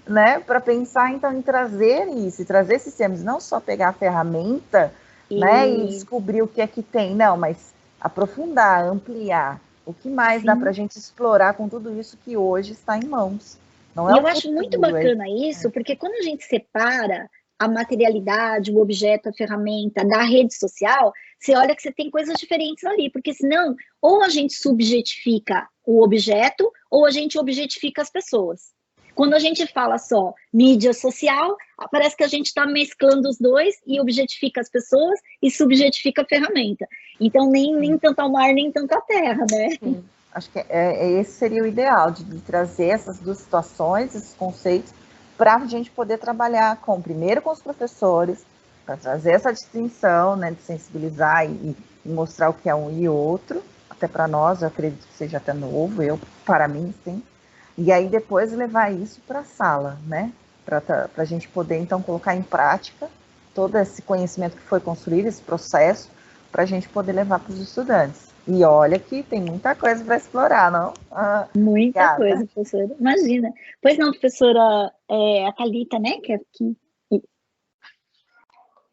né, para pensar, então, em trazer isso, e trazer esses termos, não só pegar a ferramenta, né, e descobrir o que é que tem, não, mas aprofundar, ampliar, o que mais dá para a gente explorar com tudo isso que hoje está em mãos, Não é E o eu acho muito futuro, bacana isso, porque quando a gente separa a materialidade, o objeto, a ferramenta da rede social, você olha que você tem coisas diferentes ali, porque senão, ou a gente subjetifica o objeto, ou a gente objetifica as pessoas. Quando a gente fala só mídia social, parece que a gente está mesclando os dois e objetifica as pessoas e subjetifica a ferramenta. Então, nem tanto ao mar, nem tanto à terra, né? Sim. Acho que esse seria o ideal, de trazer essas duas situações, esses conceitos, para a gente poder trabalhar primeiro com os professores, para trazer essa distinção, né, de sensibilizar e mostrar o que é um e outro, até para nós, eu acredito que seja até novo, para mim, sim. E aí depois levar isso para a sala, né, para a gente poder, então, colocar em prática todo esse conhecimento que foi construído, esse processo, para a gente poder levar para os estudantes. E olha que tem muita coisa para explorar, não? Muita coisa, professora. Imagina. Pois não, professora, a Thalita, né?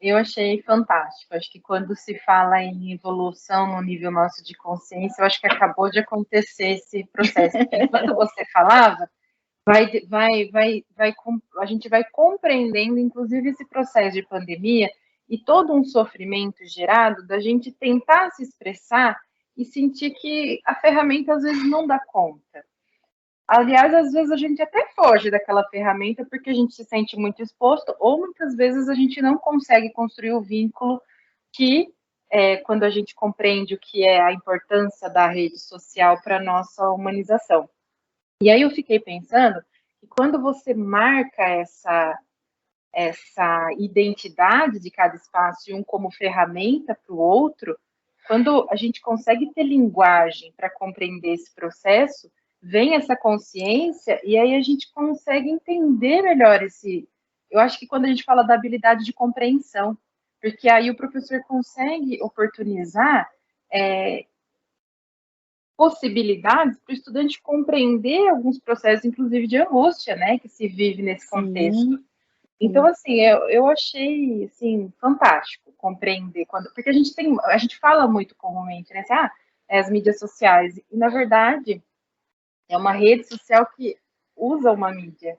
Eu achei fantástico. Acho que quando se fala em evolução no nível nosso de consciência, eu acho que acabou de acontecer esse processo. Porque enquanto você falava, a gente vai compreendendo, inclusive, esse processo de pandemia e todo um sofrimento gerado da gente tentar se expressar e sentir que a ferramenta às vezes não dá conta. Aliás, às vezes a gente até foge daquela ferramenta porque a gente se sente muito exposto, ou muitas vezes a gente não consegue construir o vínculo que, quando a gente compreende o que é a importância da rede social para a nossa humanização. E aí eu fiquei pensando que quando você marca essa identidade de cada espaço e um como ferramenta para o outro, quando a gente consegue ter linguagem para compreender esse processo, vem essa consciência e aí a gente consegue entender melhor eu acho que quando a gente fala da habilidade de compreensão, porque aí o professor consegue oportunizar possibilidades para o estudante compreender alguns processos, inclusive de angústia, né, que se vive nesse contexto. Então, assim, eu achei, assim, fantástico compreender, porque a gente fala muito comumente, né, assim, as mídias sociais, e na verdade é uma rede social que usa uma mídia,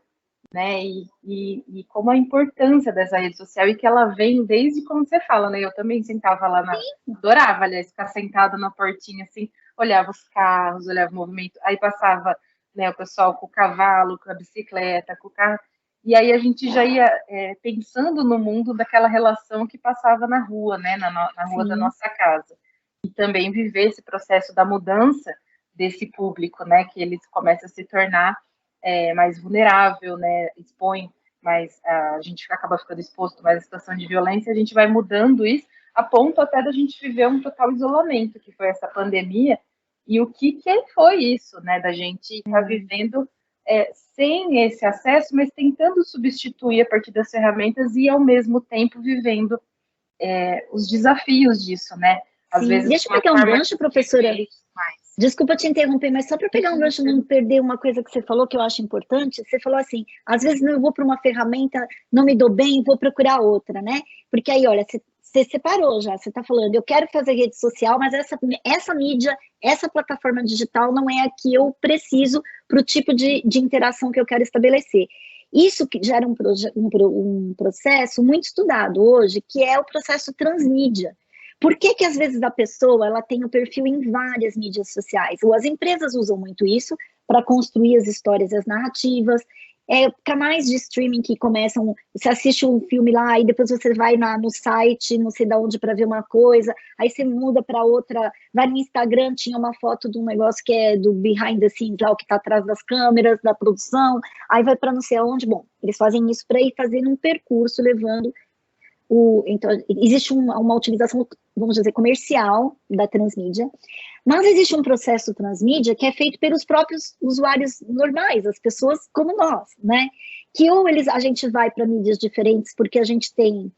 né, e como a importância dessa rede social e que ela vem desde quando você fala, né, eu também sentava lá adorava, aliás, ficar sentada na portinha, assim, olhava os carros, olhava o movimento, aí passava, né, o pessoal com o cavalo, com a bicicleta, com o carro, e aí a gente já ia pensando no mundo daquela relação que passava na rua, né, na rua da nossa casa. E também viver esse processo da mudança desse público, né, que eles começam a se tornar mais vulnerável, né, expõe mais, a gente acaba ficando exposto mais à situação de violência, a gente vai mudando isso, a ponto até da gente viver um total isolamento, que foi essa pandemia, e o que foi isso, né, da gente estar vivendo sem esse acesso, mas tentando substituir a partir das ferramentas e, ao mesmo tempo, vivendo os desafios disso, né? Às vezes, deixa eu pegar um gancho, professora. Desculpa te interromper, mas só para pegar um gancho e não perder uma coisa que você falou que eu acho importante, você falou assim, às vezes eu vou para uma ferramenta, não me dou bem, vou procurar outra, né? Porque aí, olha, você separou já, você está falando, eu quero fazer rede social, mas essa mídia, essa plataforma digital não é a que eu preciso para o tipo de interação que eu quero estabelecer. Isso que gera um processo muito estudado hoje, que é o processo transmídia. Por que às vezes a pessoa ela tem o perfil em várias mídias sociais? Ou as empresas usam muito isso para construir as histórias e as narrativas. Canais de streaming que começam, você assiste um filme lá e depois você vai no site, não sei de onde, para ver uma coisa, aí você muda para outra, vai no Instagram, tinha uma foto de um negócio que é do behind the scenes, lá o que está atrás das câmeras, da produção, aí vai para não sei aonde. Bom, eles fazem isso para ir fazendo um percurso, levando então, existe uma utilização, vamos dizer, comercial da transmídia, mas existe um processo transmídia que é feito pelos próprios usuários normais, as pessoas como nós, né? Que ou a gente vai para mídias diferentes porque a gente tem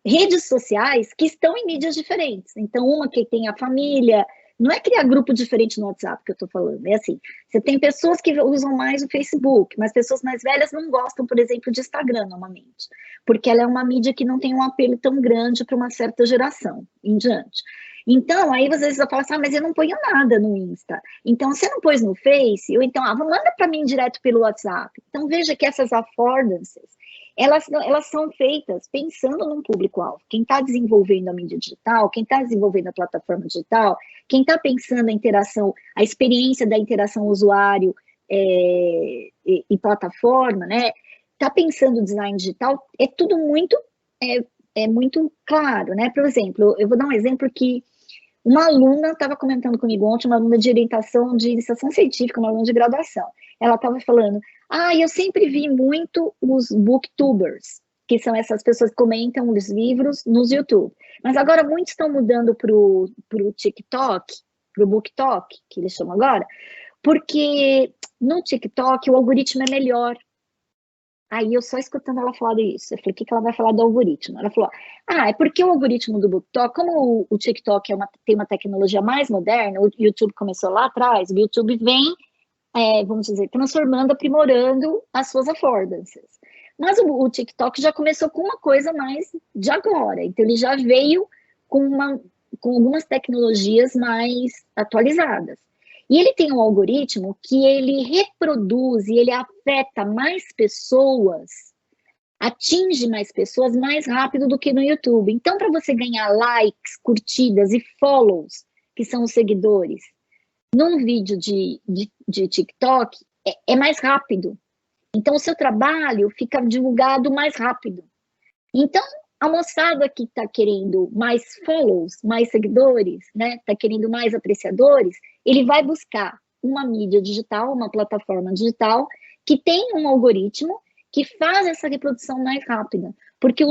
redes sociais que estão em mídias diferentes. Então, uma que tem a família, não é criar grupo diferente no WhatsApp que eu estou falando, é assim, você tem pessoas que usam mais o Facebook, mas pessoas mais velhas não gostam, por exemplo, de Instagram, normalmente, porque ela é uma mídia que não tem um apelo tão grande para uma certa geração em diante. Então, aí às vezes eu falo assim, mas eu não ponho nada no Insta. Então, você não pôs no Face? Ou então, manda para mim direto pelo WhatsApp. Então, veja que essas affordances, elas são feitas pensando num público-alvo. Quem está desenvolvendo a mídia digital, quem está desenvolvendo a plataforma digital, quem está pensando a interação, a experiência da interação usuário e plataforma, né? Está pensando o design digital, é tudo muito, muito claro, né? Por exemplo, eu vou dar um exemplo que uma aluna estava comentando comigo ontem, uma aluna de orientação de iniciação científica, uma aluna de graduação. Ela estava falando, eu sempre vi muito os booktubers, que são essas pessoas que comentam os livros nos YouTube. Mas agora muitos estão mudando para o TikTok, para o BookTok, que eles chamam agora, porque no TikTok o algoritmo é melhor. Aí eu só escutando ela falar isso, eu falei, o que ela vai falar do algoritmo? Ela falou, é porque o algoritmo do BookTok, como o TikTok tem uma tecnologia mais moderna, o YouTube começou lá atrás, o YouTube vem, vamos dizer, transformando, aprimorando as suas affordances. Mas o TikTok já começou com uma coisa mais de agora, então ele já veio com algumas tecnologias mais atualizadas. E ele tem um algoritmo que ele reproduz e ele afeta mais pessoas, atinge mais pessoas mais rápido do que no YouTube. Então, para você ganhar likes, curtidas e follows, que são os seguidores, num vídeo de TikTok, é mais rápido. Então, o seu trabalho fica divulgado mais rápido. Então, a moçada que está querendo mais follows, mais seguidores, né, está querendo mais apreciadores, ele vai buscar uma mídia digital, uma plataforma digital, que tem um algoritmo que faz essa reprodução mais rápida. Porque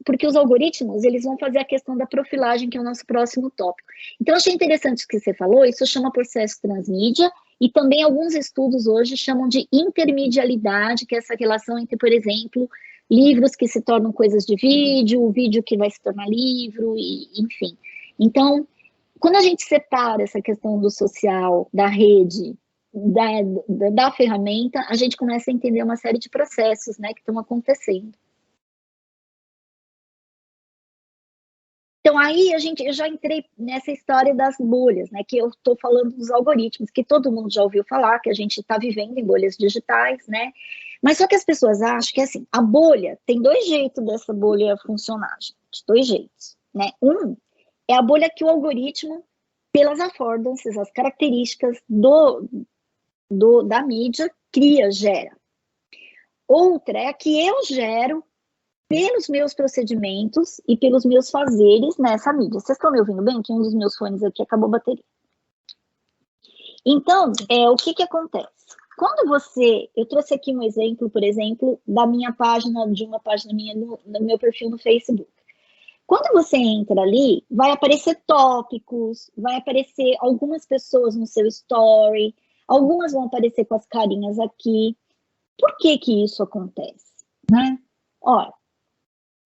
porque os algoritmos, eles vão fazer a questão da profilagem, que é o nosso próximo tópico. Então, eu achei interessante o que você falou, isso chama processo transmídia, e também alguns estudos hoje chamam de intermedialidade, que é essa relação entre, por exemplo, livros que se tornam coisas de vídeo, o vídeo que vai se tornar livro, enfim. Então, quando a gente separa essa questão do social, da rede, da ferramenta, a gente começa a entender uma série de processos, né, que estão acontecendo. Então, aí eu já entrei nessa história das bolhas, né, que eu estou falando dos algoritmos, que todo mundo já ouviu falar, que a gente está vivendo em bolhas digitais, né, mas só que as pessoas acham que, assim, a bolha, tem dois jeitos dessa bolha funcionar, gente, dois jeitos, né, um é a bolha que o algoritmo, pelas affordances, as características da mídia, gera. Outra é a que eu gero pelos meus procedimentos e pelos meus fazeres nessa mídia. Vocês estão me ouvindo bem? Que um dos meus fones aqui acabou a bateria. Então, o que acontece? Quando eu trouxe aqui um exemplo, por exemplo, de uma página minha no meu perfil no Facebook. Quando você entra ali, vai aparecer tópicos, vai aparecer algumas pessoas no seu story, algumas vão aparecer com as carinhas aqui. Por que isso acontece? Né? Olha,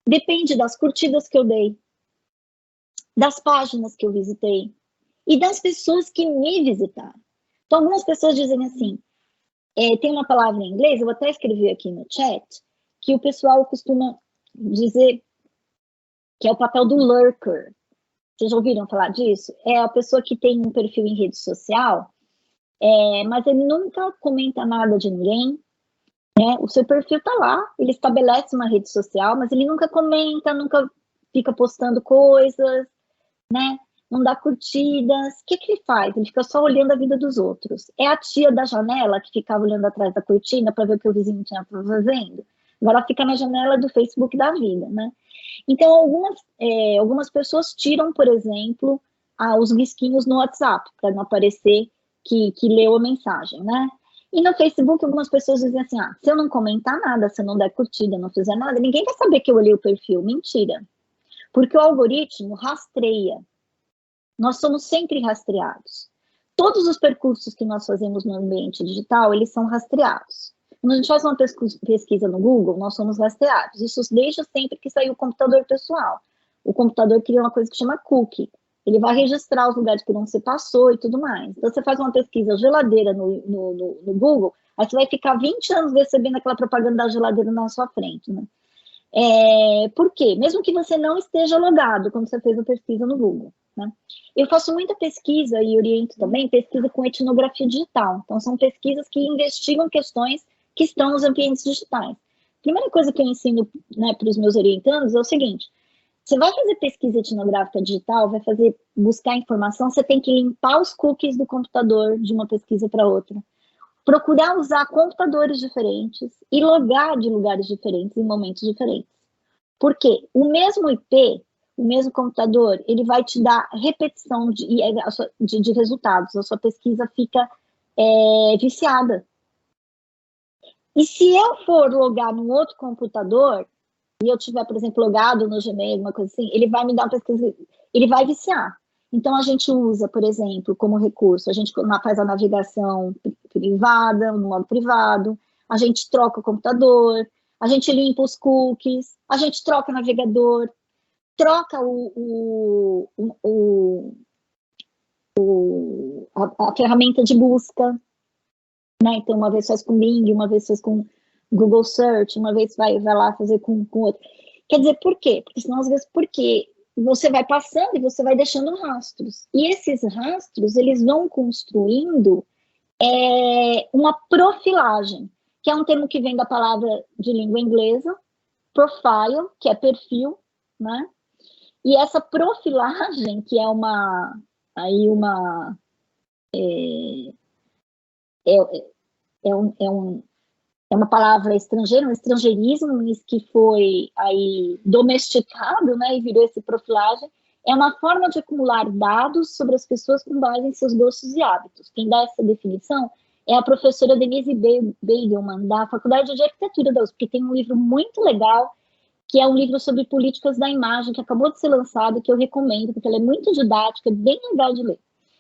depende das curtidas que eu dei, das páginas que eu visitei e das pessoas que me visitaram. Então, algumas pessoas dizem assim, tem uma palavra em inglês, eu vou até escrever aqui no chat, que o pessoal costuma dizer que é o papel do lurker. Vocês já ouviram falar disso? É a pessoa que tem um perfil em rede social, mas ele nunca comenta nada de ninguém, né? O seu perfil está lá, ele estabelece uma rede social, mas ele nunca comenta, nunca fica postando coisas, né? Não dá curtidas. O que ele faz? Ele fica só olhando a vida dos outros. É a tia da janela que ficava olhando atrás da cortina para ver o que o vizinho tinha fazendo. Agora ela fica na janela do Facebook da vida, né? Então, algumas pessoas tiram, por exemplo, os risquinhos no WhatsApp, para não aparecer que leu a mensagem, né? E no Facebook, algumas pessoas dizem assim, se eu não comentar nada, se eu não der curtida, não fizer nada, ninguém vai saber que eu olhei o perfil. Mentira. Porque o algoritmo rastreia. Nós somos sempre rastreados. Todos os percursos que nós fazemos no ambiente digital, eles são rastreados. Quando a gente faz uma pesquisa no Google, nós somos rastreados. Isso desde sempre que saiu o computador pessoal. O computador cria uma coisa que chama cookie. Ele vai registrar os lugares por onde você passou e tudo mais. Então, você faz uma pesquisa geladeira no Google, aí você vai ficar 20 anos recebendo aquela propaganda da geladeira na sua frente, né? Por quê? Mesmo que você não esteja logado quando você fez a pesquisa no Google, né? Eu faço muita pesquisa e oriento também pesquisa com etnografia digital. Então, são pesquisas que investigam questões que estão nos ambientes digitais. A primeira coisa que eu ensino, né, para os meus orientandos é o seguinte: você vai fazer pesquisa etnográfica digital, vai buscar informação, você tem que limpar os cookies do computador de uma pesquisa para outra. Procurar usar computadores diferentes e logar de lugares diferentes em momentos diferentes. Porque o mesmo IP, o mesmo computador, ele vai te dar repetição de resultados. A sua pesquisa fica viciada. E se eu for logar num outro computador, e eu tiver, por exemplo, logado no Gmail, uma coisa assim, ele vai me dar uma pesquisa, ele vai viciar. Então, a gente usa, por exemplo, como recurso, a gente faz a navegação privada, no modo privado, a gente troca o computador, a gente limpa os cookies, a gente troca o navegador, troca a ferramenta de busca, né? Então, uma vez faz com Bing, uma vez faz com Google Search, uma vez vai lá fazer com outro. Quer dizer, por quê? Porque senão, às vezes, porque você vai passando e você vai deixando rastros. E esses rastros, eles vão construindo uma profilagem, que é um termo que vem da palavra de língua inglesa, profile, que é perfil, né? E essa profilagem, que é uma uma palavra estrangeira, um estrangeirismo que foi aí domesticado, né, e virou esse profilagem, é uma forma de acumular dados sobre as pessoas com base em seus gostos e hábitos. Quem dá essa definição é a professora Denise Beigelman, da Faculdade de Arquitetura da USP, que tem um livro muito legal, que é um livro sobre políticas da imagem, que acabou de ser lançado, que eu recomendo, porque ela é muito didática, bem legal de ler.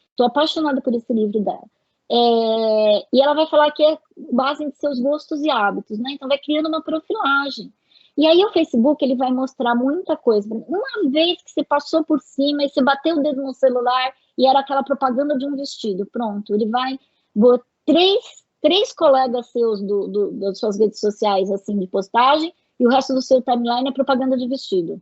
Estou apaixonada por esse livro dela. E ela vai falar que é base em seus gostos e hábitos, né? Então vai criando uma profilagem. E aí o Facebook, ele vai mostrar muita coisa. Uma vez que você passou por cima e você bateu o dedo no celular e era aquela propaganda de um vestido, pronto, ele vai botar três colegas seus das suas redes sociais, assim, de postagem, e o resto do seu timeline é propaganda de vestido.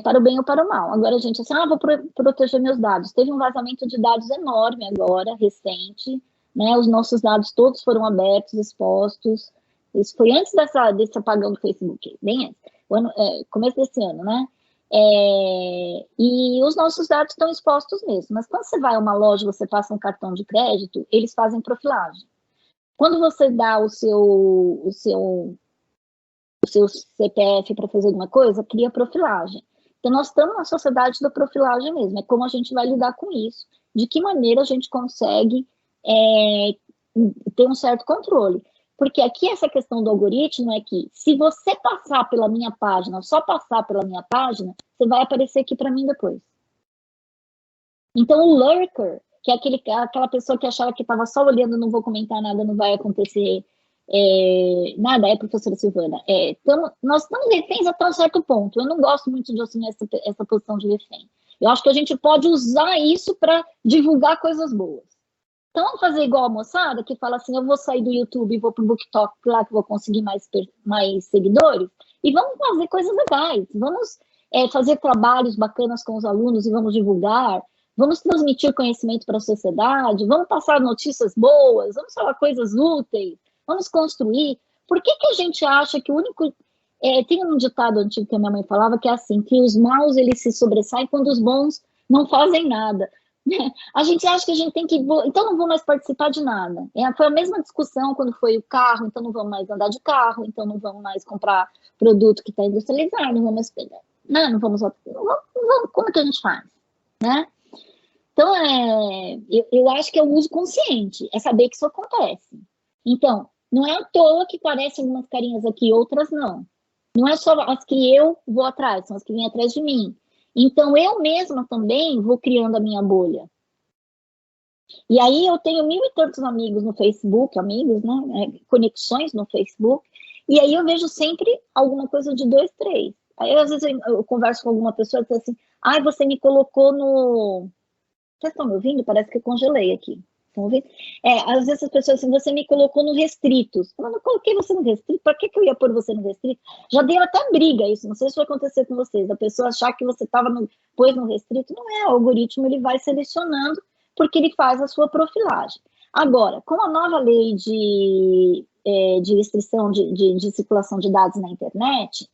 Para o bem ou para o mal. Agora, gente, assim, vou proteger meus dados. Teve um vazamento de dados enorme agora, recente, né? Os nossos dados todos foram abertos, expostos. Isso foi antes desse apagão do Facebook, bem antes, começo desse ano, né? E os nossos dados estão expostos mesmo. Mas quando você vai a uma loja, você passa um cartão de crédito, eles fazem profilagem. Quando você dá o seu CPF para fazer alguma coisa, cria profilagem. Então, nós estamos na sociedade da profilagem mesmo, é como a gente vai lidar com isso, de que maneira a gente consegue ter um certo controle. Porque aqui essa questão do algoritmo é que, se você passar pela minha página, só passar pela minha página, você vai aparecer aqui para mim depois. Então, o lurker, que é aquela pessoa que achava que estava só olhando, não vou comentar nada, não vai acontecer nada, professora Silvana. Nós estamos reféns até um certo ponto. Eu não gosto muito de assumir essa posição de refém. Eu acho que a gente pode usar isso para divulgar coisas boas. Então, vamos fazer igual a moçada, que fala assim, eu vou sair do YouTube e vou para o BookTok, lá que vou conseguir mais seguidores, e vamos fazer coisas legais. Vamos fazer trabalhos bacanas com os alunos e vamos divulgar. Vamos transmitir conhecimento para a sociedade, vamos passar notícias boas, vamos falar coisas úteis, vamos construir. Por que a gente acha que o único... tem um ditado antigo que a minha mãe falava, que é assim, que os maus, eles se sobressaem quando os bons não fazem nada. A gente acha que a gente tem que... Então não vou mais participar de nada. Foi a mesma discussão quando foi o carro, então não vamos mais andar de carro, então não vamos mais comprar produto que está industrializado, não vamos pegar. Não vamos... Como que a gente faz? Né? Então, eu acho que é o uso consciente, é saber que isso acontece. Então, não é à toa que parecem algumas carinhas aqui, outras não. Não é só as que eu vou atrás, são as que vêm atrás de mim. Então, eu mesma também vou criando a minha bolha. E aí, eu tenho 1.000 e tantos amigos no Facebook, amigos, né? Conexões no Facebook, e aí eu vejo sempre alguma coisa de 2, 3. Aí, às vezes, eu converso com alguma pessoa e diz assim, você me colocou no... Vocês estão me ouvindo? Parece que eu congelei aqui. Estão ouvindo? Às vezes as pessoas assim, você me colocou no restritos. Eu não coloquei você no restrito, para que eu ia pôr você no restrito? Já deu até briga isso, não sei se vai acontecer com vocês, a pessoa achar que você pôs no restrito, não é, o algoritmo ele vai selecionando, porque ele faz a sua profilagem. Agora, com a nova lei de restrição de circulação de dados na internet,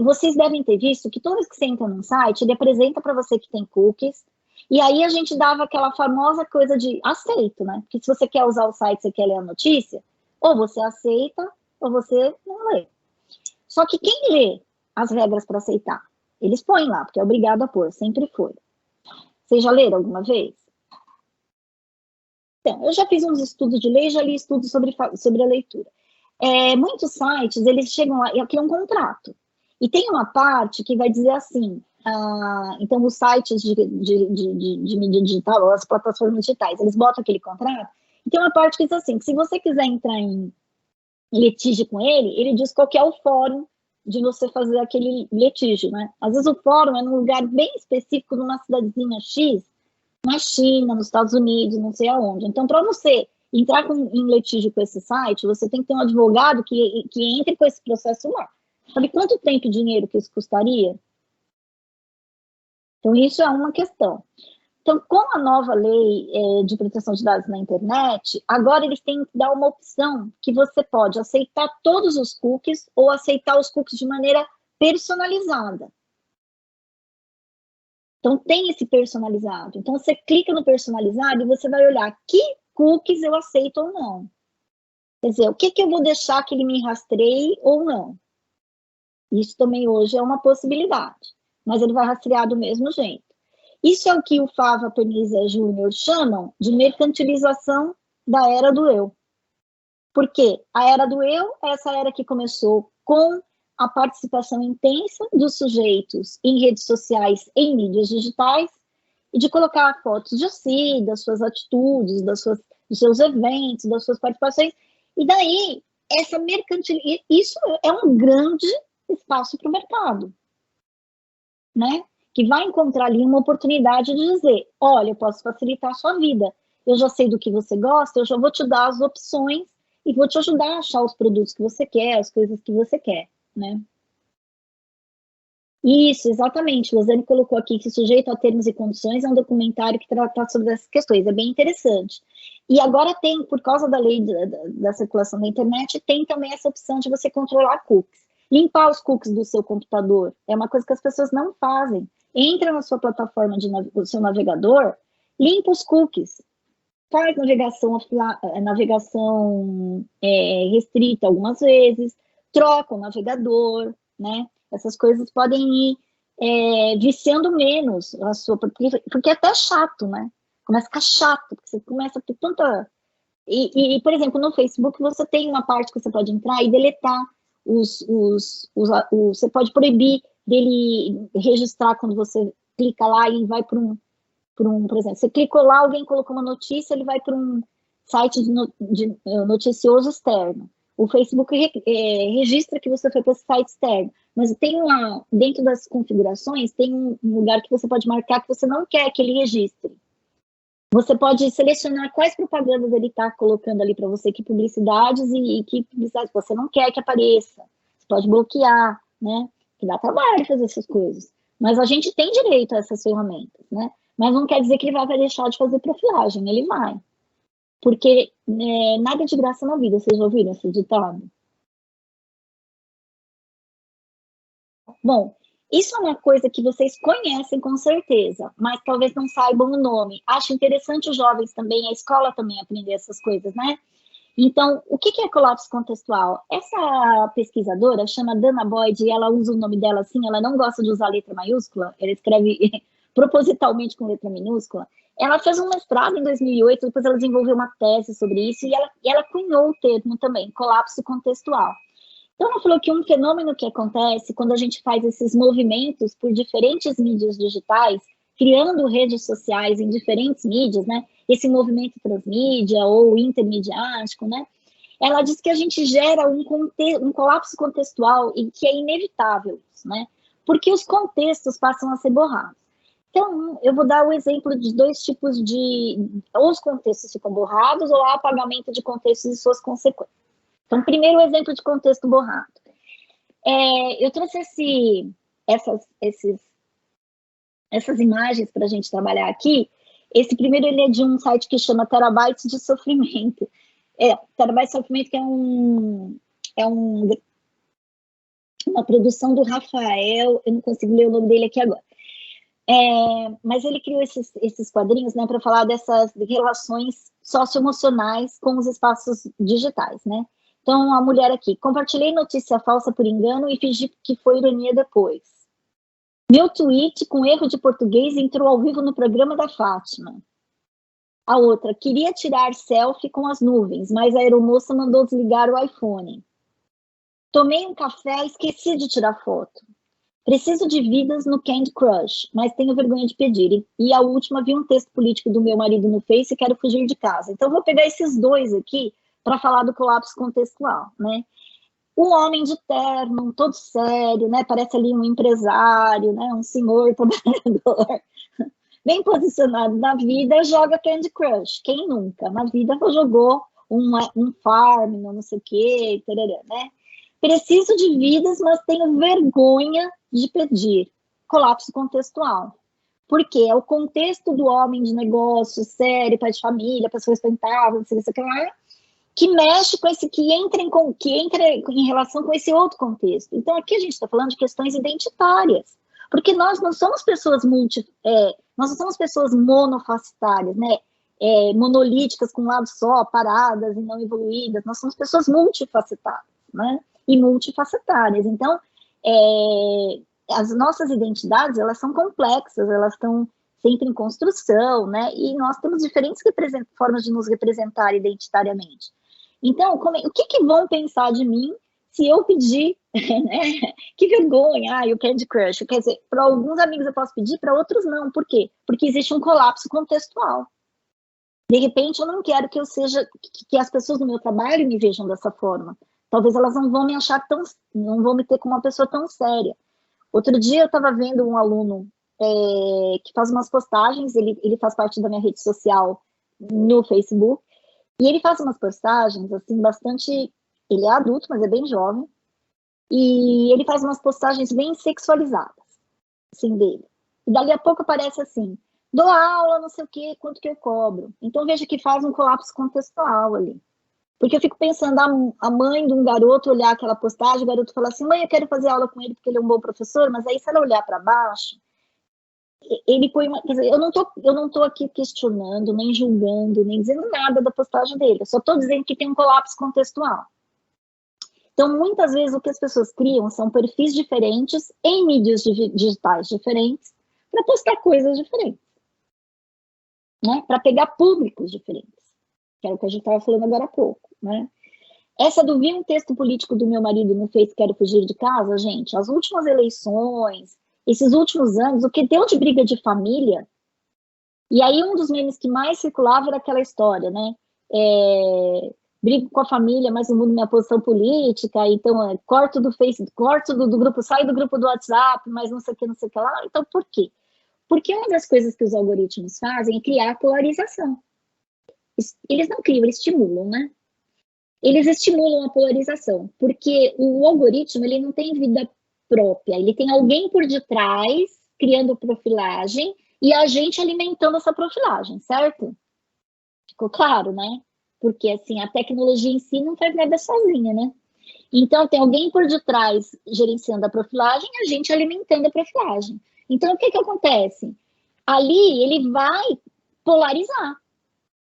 vocês devem ter visto que toda vez que você entra num site, ele apresenta para você que tem cookies, e aí a gente dava aquela famosa coisa de aceito, né? Porque se você quer usar o site, você quer ler a notícia, ou você aceita, ou você não lê. Só que quem lê as regras para aceitar? Eles põem lá, porque é obrigado a pôr, sempre foi. Vocês já leram alguma vez? Então, eu já fiz uns estudos de lei, já li estudos sobre a leitura. Muitos sites, eles chegam lá e aqui é um contrato. E tem uma parte que vai dizer assim, então os sites de mídia digital, as plataformas digitais, eles botam aquele contrato, e tem uma parte que diz assim, que se você quiser entrar em litígio com ele diz qual que é o fórum de você fazer aquele litígio, né? Às vezes o fórum é num lugar bem específico, numa cidadezinha X, na China, nos Estados Unidos, não sei aonde. Então, para você entrar em litígio com esse site, você tem que ter um advogado que entre com esse processo lá. Sabe quanto tempo e dinheiro que isso custaria? Então, isso é uma questão. Então, com a nova lei de proteção de dados na internet, agora eles têm que dar uma opção que você pode aceitar todos os cookies ou aceitar os cookies de maneira personalizada. Então, tem esse personalizado. Então, você clica no personalizado e você vai olhar que cookies eu aceito ou não. Quer dizer, o que eu vou deixar que ele me rastreie ou não. Isso também hoje é uma possibilidade, mas ele vai rastrear do mesmo jeito. Isso é o que o Fava Pernizet Júnior chamam de mercantilização da era do eu. Por quê? A era do eu é essa era que começou com a participação intensa dos sujeitos em redes sociais, em mídias digitais, e de colocar fotos de si, das suas atitudes, dos seus eventos, das suas participações, e daí, isso é um grande espaço para o mercado, né? Que vai encontrar ali uma oportunidade de dizer, olha, eu posso facilitar a sua vida, eu já sei do que você gosta, eu já vou te dar as opções e vou te ajudar a achar os produtos que você quer, as coisas que você quer, né? Isso, exatamente, o Lozane colocou aqui que Sujeito a Termos e Condições é um documentário que trata sobre essas questões, é bem interessante. E agora tem, por causa da lei da circulação da internet, tem também essa opção de você controlar cookies. Limpar os cookies do seu computador é uma coisa que as pessoas não fazem. Entra na sua plataforma, do seu navegador, limpa os cookies. Faz navegação restrita algumas vezes, troca o navegador, né? Essas coisas podem ir viciando menos a sua... Porque é até chato, né? Começa a ficar chato, porque você começa a ter tanta... E, por exemplo, no Facebook você tem uma parte que você pode entrar e deletar você pode proibir dele registrar quando você clica lá e vai para por exemplo, você clicou lá, alguém colocou uma notícia, ele vai para um site de noticioso externo. O Facebook registra que você foi para esse site externo, mas tem dentro das configurações, tem um lugar que você pode marcar que você não quer que ele registre. Você pode selecionar quais propagandas ele está colocando ali para você, que publicidades e que publicidades você não quer que apareça. Você pode bloquear, né? Que dá trabalho fazer essas coisas. Mas a gente tem direito a essas ferramentas, né? Mas não quer dizer que ele vai deixar de fazer profilagem, ele vai. Porque nada de graça na vida, vocês já ouviram esse ditado? Bom, isso é uma coisa que vocês conhecem com certeza, mas talvez não saibam o nome. Acho interessante os jovens também, a escola também aprender essas coisas, né? Então, o que é colapso contextual? Essa pesquisadora chama Dana Boyd e ela usa o nome dela assim, ela não gosta de usar letra maiúscula, ela escreve propositalmente com letra minúscula. Ela fez um mestrado em 2008, depois ela desenvolveu uma tese sobre isso e ela cunhou o termo também, colapso contextual. Então, ela falou que um fenômeno que acontece quando a gente faz esses movimentos por diferentes mídias digitais, criando redes sociais em diferentes mídias, né? Esse movimento transmídia ou intermediático, né? Ela diz que a gente gera um colapso contextual e que é inevitável, né? Porque os contextos passam a ser borrados. Então, eu vou dar o exemplo de 2 tipos de... Ou os contextos ficam borrados, ou há apagamento de contextos e suas consequências. Então, primeiro o exemplo de contexto borrado. Eu trouxe essas imagens para a gente trabalhar aqui. Esse primeiro, ele é de um site que chama Terabytes de Sofrimento. Terabytes de Sofrimento, que é uma produção do Rafael, eu não consigo ler o nome dele aqui agora. Mas ele criou esses quadrinhos, né, para falar dessas relações socioemocionais com os espaços digitais, né? Então, a mulher aqui: compartilhei notícia falsa por engano e fingi que foi ironia depois. Meu tweet com erro de português entrou ao vivo no programa da Fátima. A outra: queria tirar selfie com as nuvens, mas a aeromoça mandou desligar o iPhone. Tomei um café e esqueci de tirar foto. Preciso de vidas no Candy Crush, mas tenho vergonha de pedir. E a última, vi um texto político do meu marido no Face e quero fugir de casa. Então, vou pegar esses 2 aqui para falar do colapso contextual, né? Um homem de terno, todo sério, né? Parece ali um empresário, né? Um senhor trabalhador, bem posicionado na vida, joga Candy Crush. Quem nunca? Na vida jogou um farm, não sei o quê, tarará, né? Preciso de vidas, mas tenho vergonha de pedir. Colapso contextual. Porque é o contexto do homem de negócio, sério, pai de família, pessoa responsável, não sei o que lá, que mexe com esse, que entra em relação com esse outro contexto. Então, aqui a gente está falando de questões identitárias. Porque nós não somos pessoas nós não somos pessoas monofacetárias, né? Monolíticas, com um lado só, paradas e não evoluídas. Nós somos pessoas multifacetadas, né? E multifacetárias. Então, as nossas identidades, elas são complexas, elas estão sempre em construção, né? E nós temos diferentes formas de nos representar identitariamente. Então, o que vão pensar de mim se eu pedir, né? Que vergonha, o Candy Crush. Quer dizer, para alguns amigos eu posso pedir, para outros não. Por quê? Porque existe um colapso contextual. De repente, eu não quero que as pessoas do meu trabalho me vejam dessa forma. Talvez elas não vão me achar não vão me ter como uma pessoa tão séria. Outro dia eu estava vendo um aluno que faz umas postagens, ele faz parte da minha rede social no Facebook, e ele faz umas postagens, assim, bastante... Ele é adulto, mas é bem jovem, e ele faz umas postagens bem sexualizadas, assim, dele. E dali a pouco aparece assim: dou aula, não sei o quê, quanto que eu cobro. Então veja que faz um colapso contextual ali. Porque eu fico pensando, a mãe de um garoto olhar aquela postagem, o garoto fala assim: mãe, eu quero fazer aula com ele porque ele é um bom professor, mas aí se ela olhar para baixo, ele põe quer dizer, eu não tô aqui questionando, nem julgando, nem dizendo nada da postagem dele, eu só estou dizendo que tem um colapso contextual. Então, muitas vezes, o que as pessoas criam são perfis diferentes, em mídias digitais diferentes, para postar coisas diferentes, né? Para pegar públicos diferentes, que é o que a gente estava falando agora há pouco, né? Essa do vi um texto político do meu marido no Face, quero fugir de casa, gente, as últimas eleições, esses últimos anos, o que deu de briga de família, e aí um dos memes que mais circulava era aquela história, né? Brigo com a família, mas não mudo minha posição política, então corto do Face, corto do grupo, saio do grupo do WhatsApp, mas não sei o que lá. Então, por quê? Porque uma das coisas que os algoritmos fazem é criar polarização. Eles não criam, eles estimulam, né? Eles estimulam a polarização, porque o algoritmo, ele não tem vida própria, ele tem alguém por detrás, criando profilagem, e a gente alimentando essa profilagem, certo? Ficou claro, né? Porque, assim, a tecnologia em si não faz nada sozinha, né? Então, tem alguém por detrás gerenciando a profilagem e a gente alimentando a profilagem. Então, o que acontece? Ali, ele vai polarizar,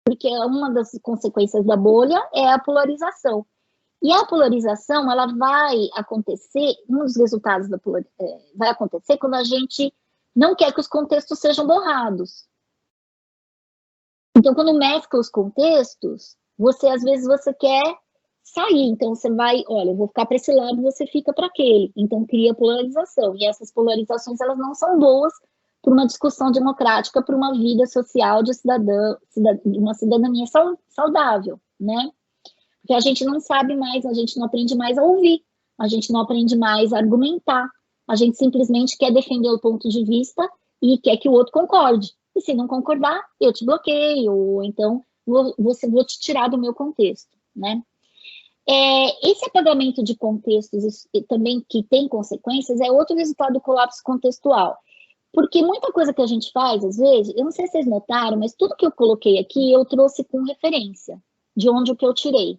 porque uma das consequências da bolha é a polarização. E a polarização, ela vai acontecer, um dos resultados da polarização vai acontecer quando a gente não quer que os contextos sejam borrados. Então, quando mescla os contextos, às vezes você quer sair, então você vai, olha, eu vou ficar para esse lado, você fica para aquele. Então, cria polarização. E essas polarizações, elas não são boas para uma discussão democrática, para uma vida social de uma cidadania saudável, né? Porque a gente não sabe mais, a gente não aprende mais a ouvir, a gente não aprende mais a argumentar, a gente simplesmente quer defender o ponto de vista e quer que o outro concorde. E se não concordar, eu te bloqueio, ou então vou te tirar do meu contexto, né? Esse apagamento de contextos também que tem consequências é outro resultado do colapso contextual. Porque muita coisa que a gente faz, às vezes, eu não sei se vocês notaram, mas tudo que eu coloquei aqui, eu trouxe com referência, de onde o que eu tirei.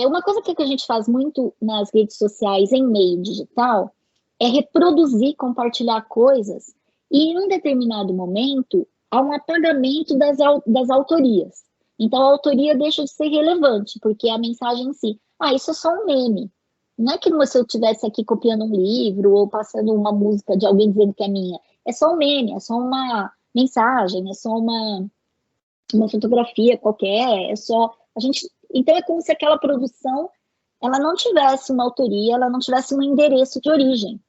Uma coisa que a gente faz muito nas redes sociais, em meio digital, é reproduzir, compartilhar coisas, e em um determinado momento, há um apagamento das autorias. Então, a autoria deixa de ser relevante, porque a mensagem em si, isso é só um meme. Não é como se eu estivesse aqui copiando um livro ou passando uma música de alguém dizendo que é minha. É só um meme, é só uma mensagem, é só uma fotografia qualquer, é só... Então, é como se aquela produção ela não tivesse uma autoria, ela não tivesse um endereço de origem.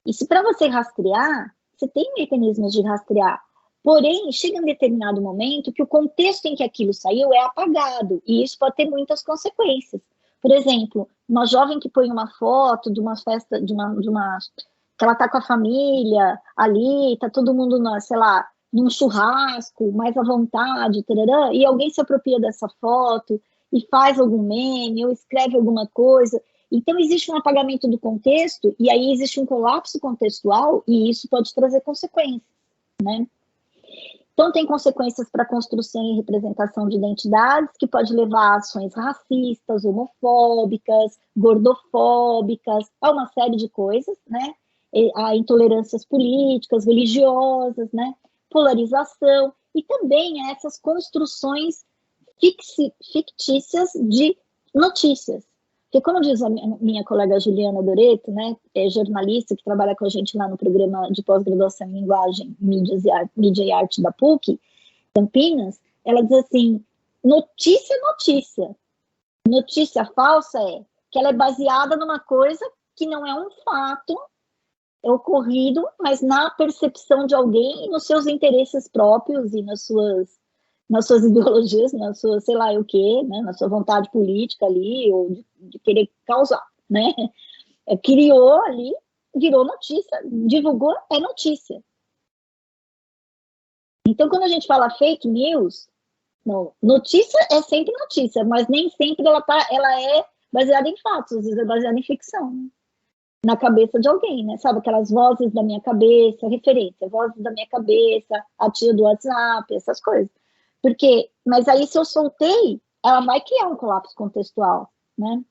E se para você rastrear, você tem mecanismos de rastrear. Porém, chega um determinado momento que o contexto em que aquilo saiu é apagado, e isso pode ter muitas consequências. Por exemplo, uma jovem que põe uma foto de uma festa, que ela está com a família ali, está todo mundo, sei lá, num churrasco, mais à vontade, tarará, e alguém se apropria dessa foto e faz algum meme ou escreve alguma coisa. Então, existe um apagamento do contexto, e aí existe um colapso contextual, e isso pode trazer consequências, né? Então, tem consequências para a construção e representação de identidades, que pode levar a ações racistas, homofóbicas, gordofóbicas, a uma série de coisas, né? A intolerâncias políticas, religiosas, né? Polarização, e também essas construções fictícias de notícias. Porque, como diz a minha colega Juliana Doreto, né, jornalista que trabalha com a gente lá no programa de pós-graduação em linguagem, mídia e arte da PUC, Campinas, ela diz assim, notícia é notícia. Notícia falsa é que ela é baseada numa coisa que não é um fato ocorrido, mas na percepção de alguém e nos seus interesses próprios e nas suas ideologias, na sua, sei lá o quê, né, na sua vontade política ali, ou de querer causar, né? Criou ali, virou notícia, divulgou, é notícia. Então, quando a gente fala fake news, não, notícia é sempre notícia, mas nem sempre ela é baseada em fatos, às vezes é baseada em ficção, né? Na cabeça de alguém, né? Sabe, aquelas vozes da minha cabeça, referência, vozes da minha cabeça, a tia do WhatsApp, essas coisas. Mas aí se eu soltei, ela vai criar um colapso contextual, né?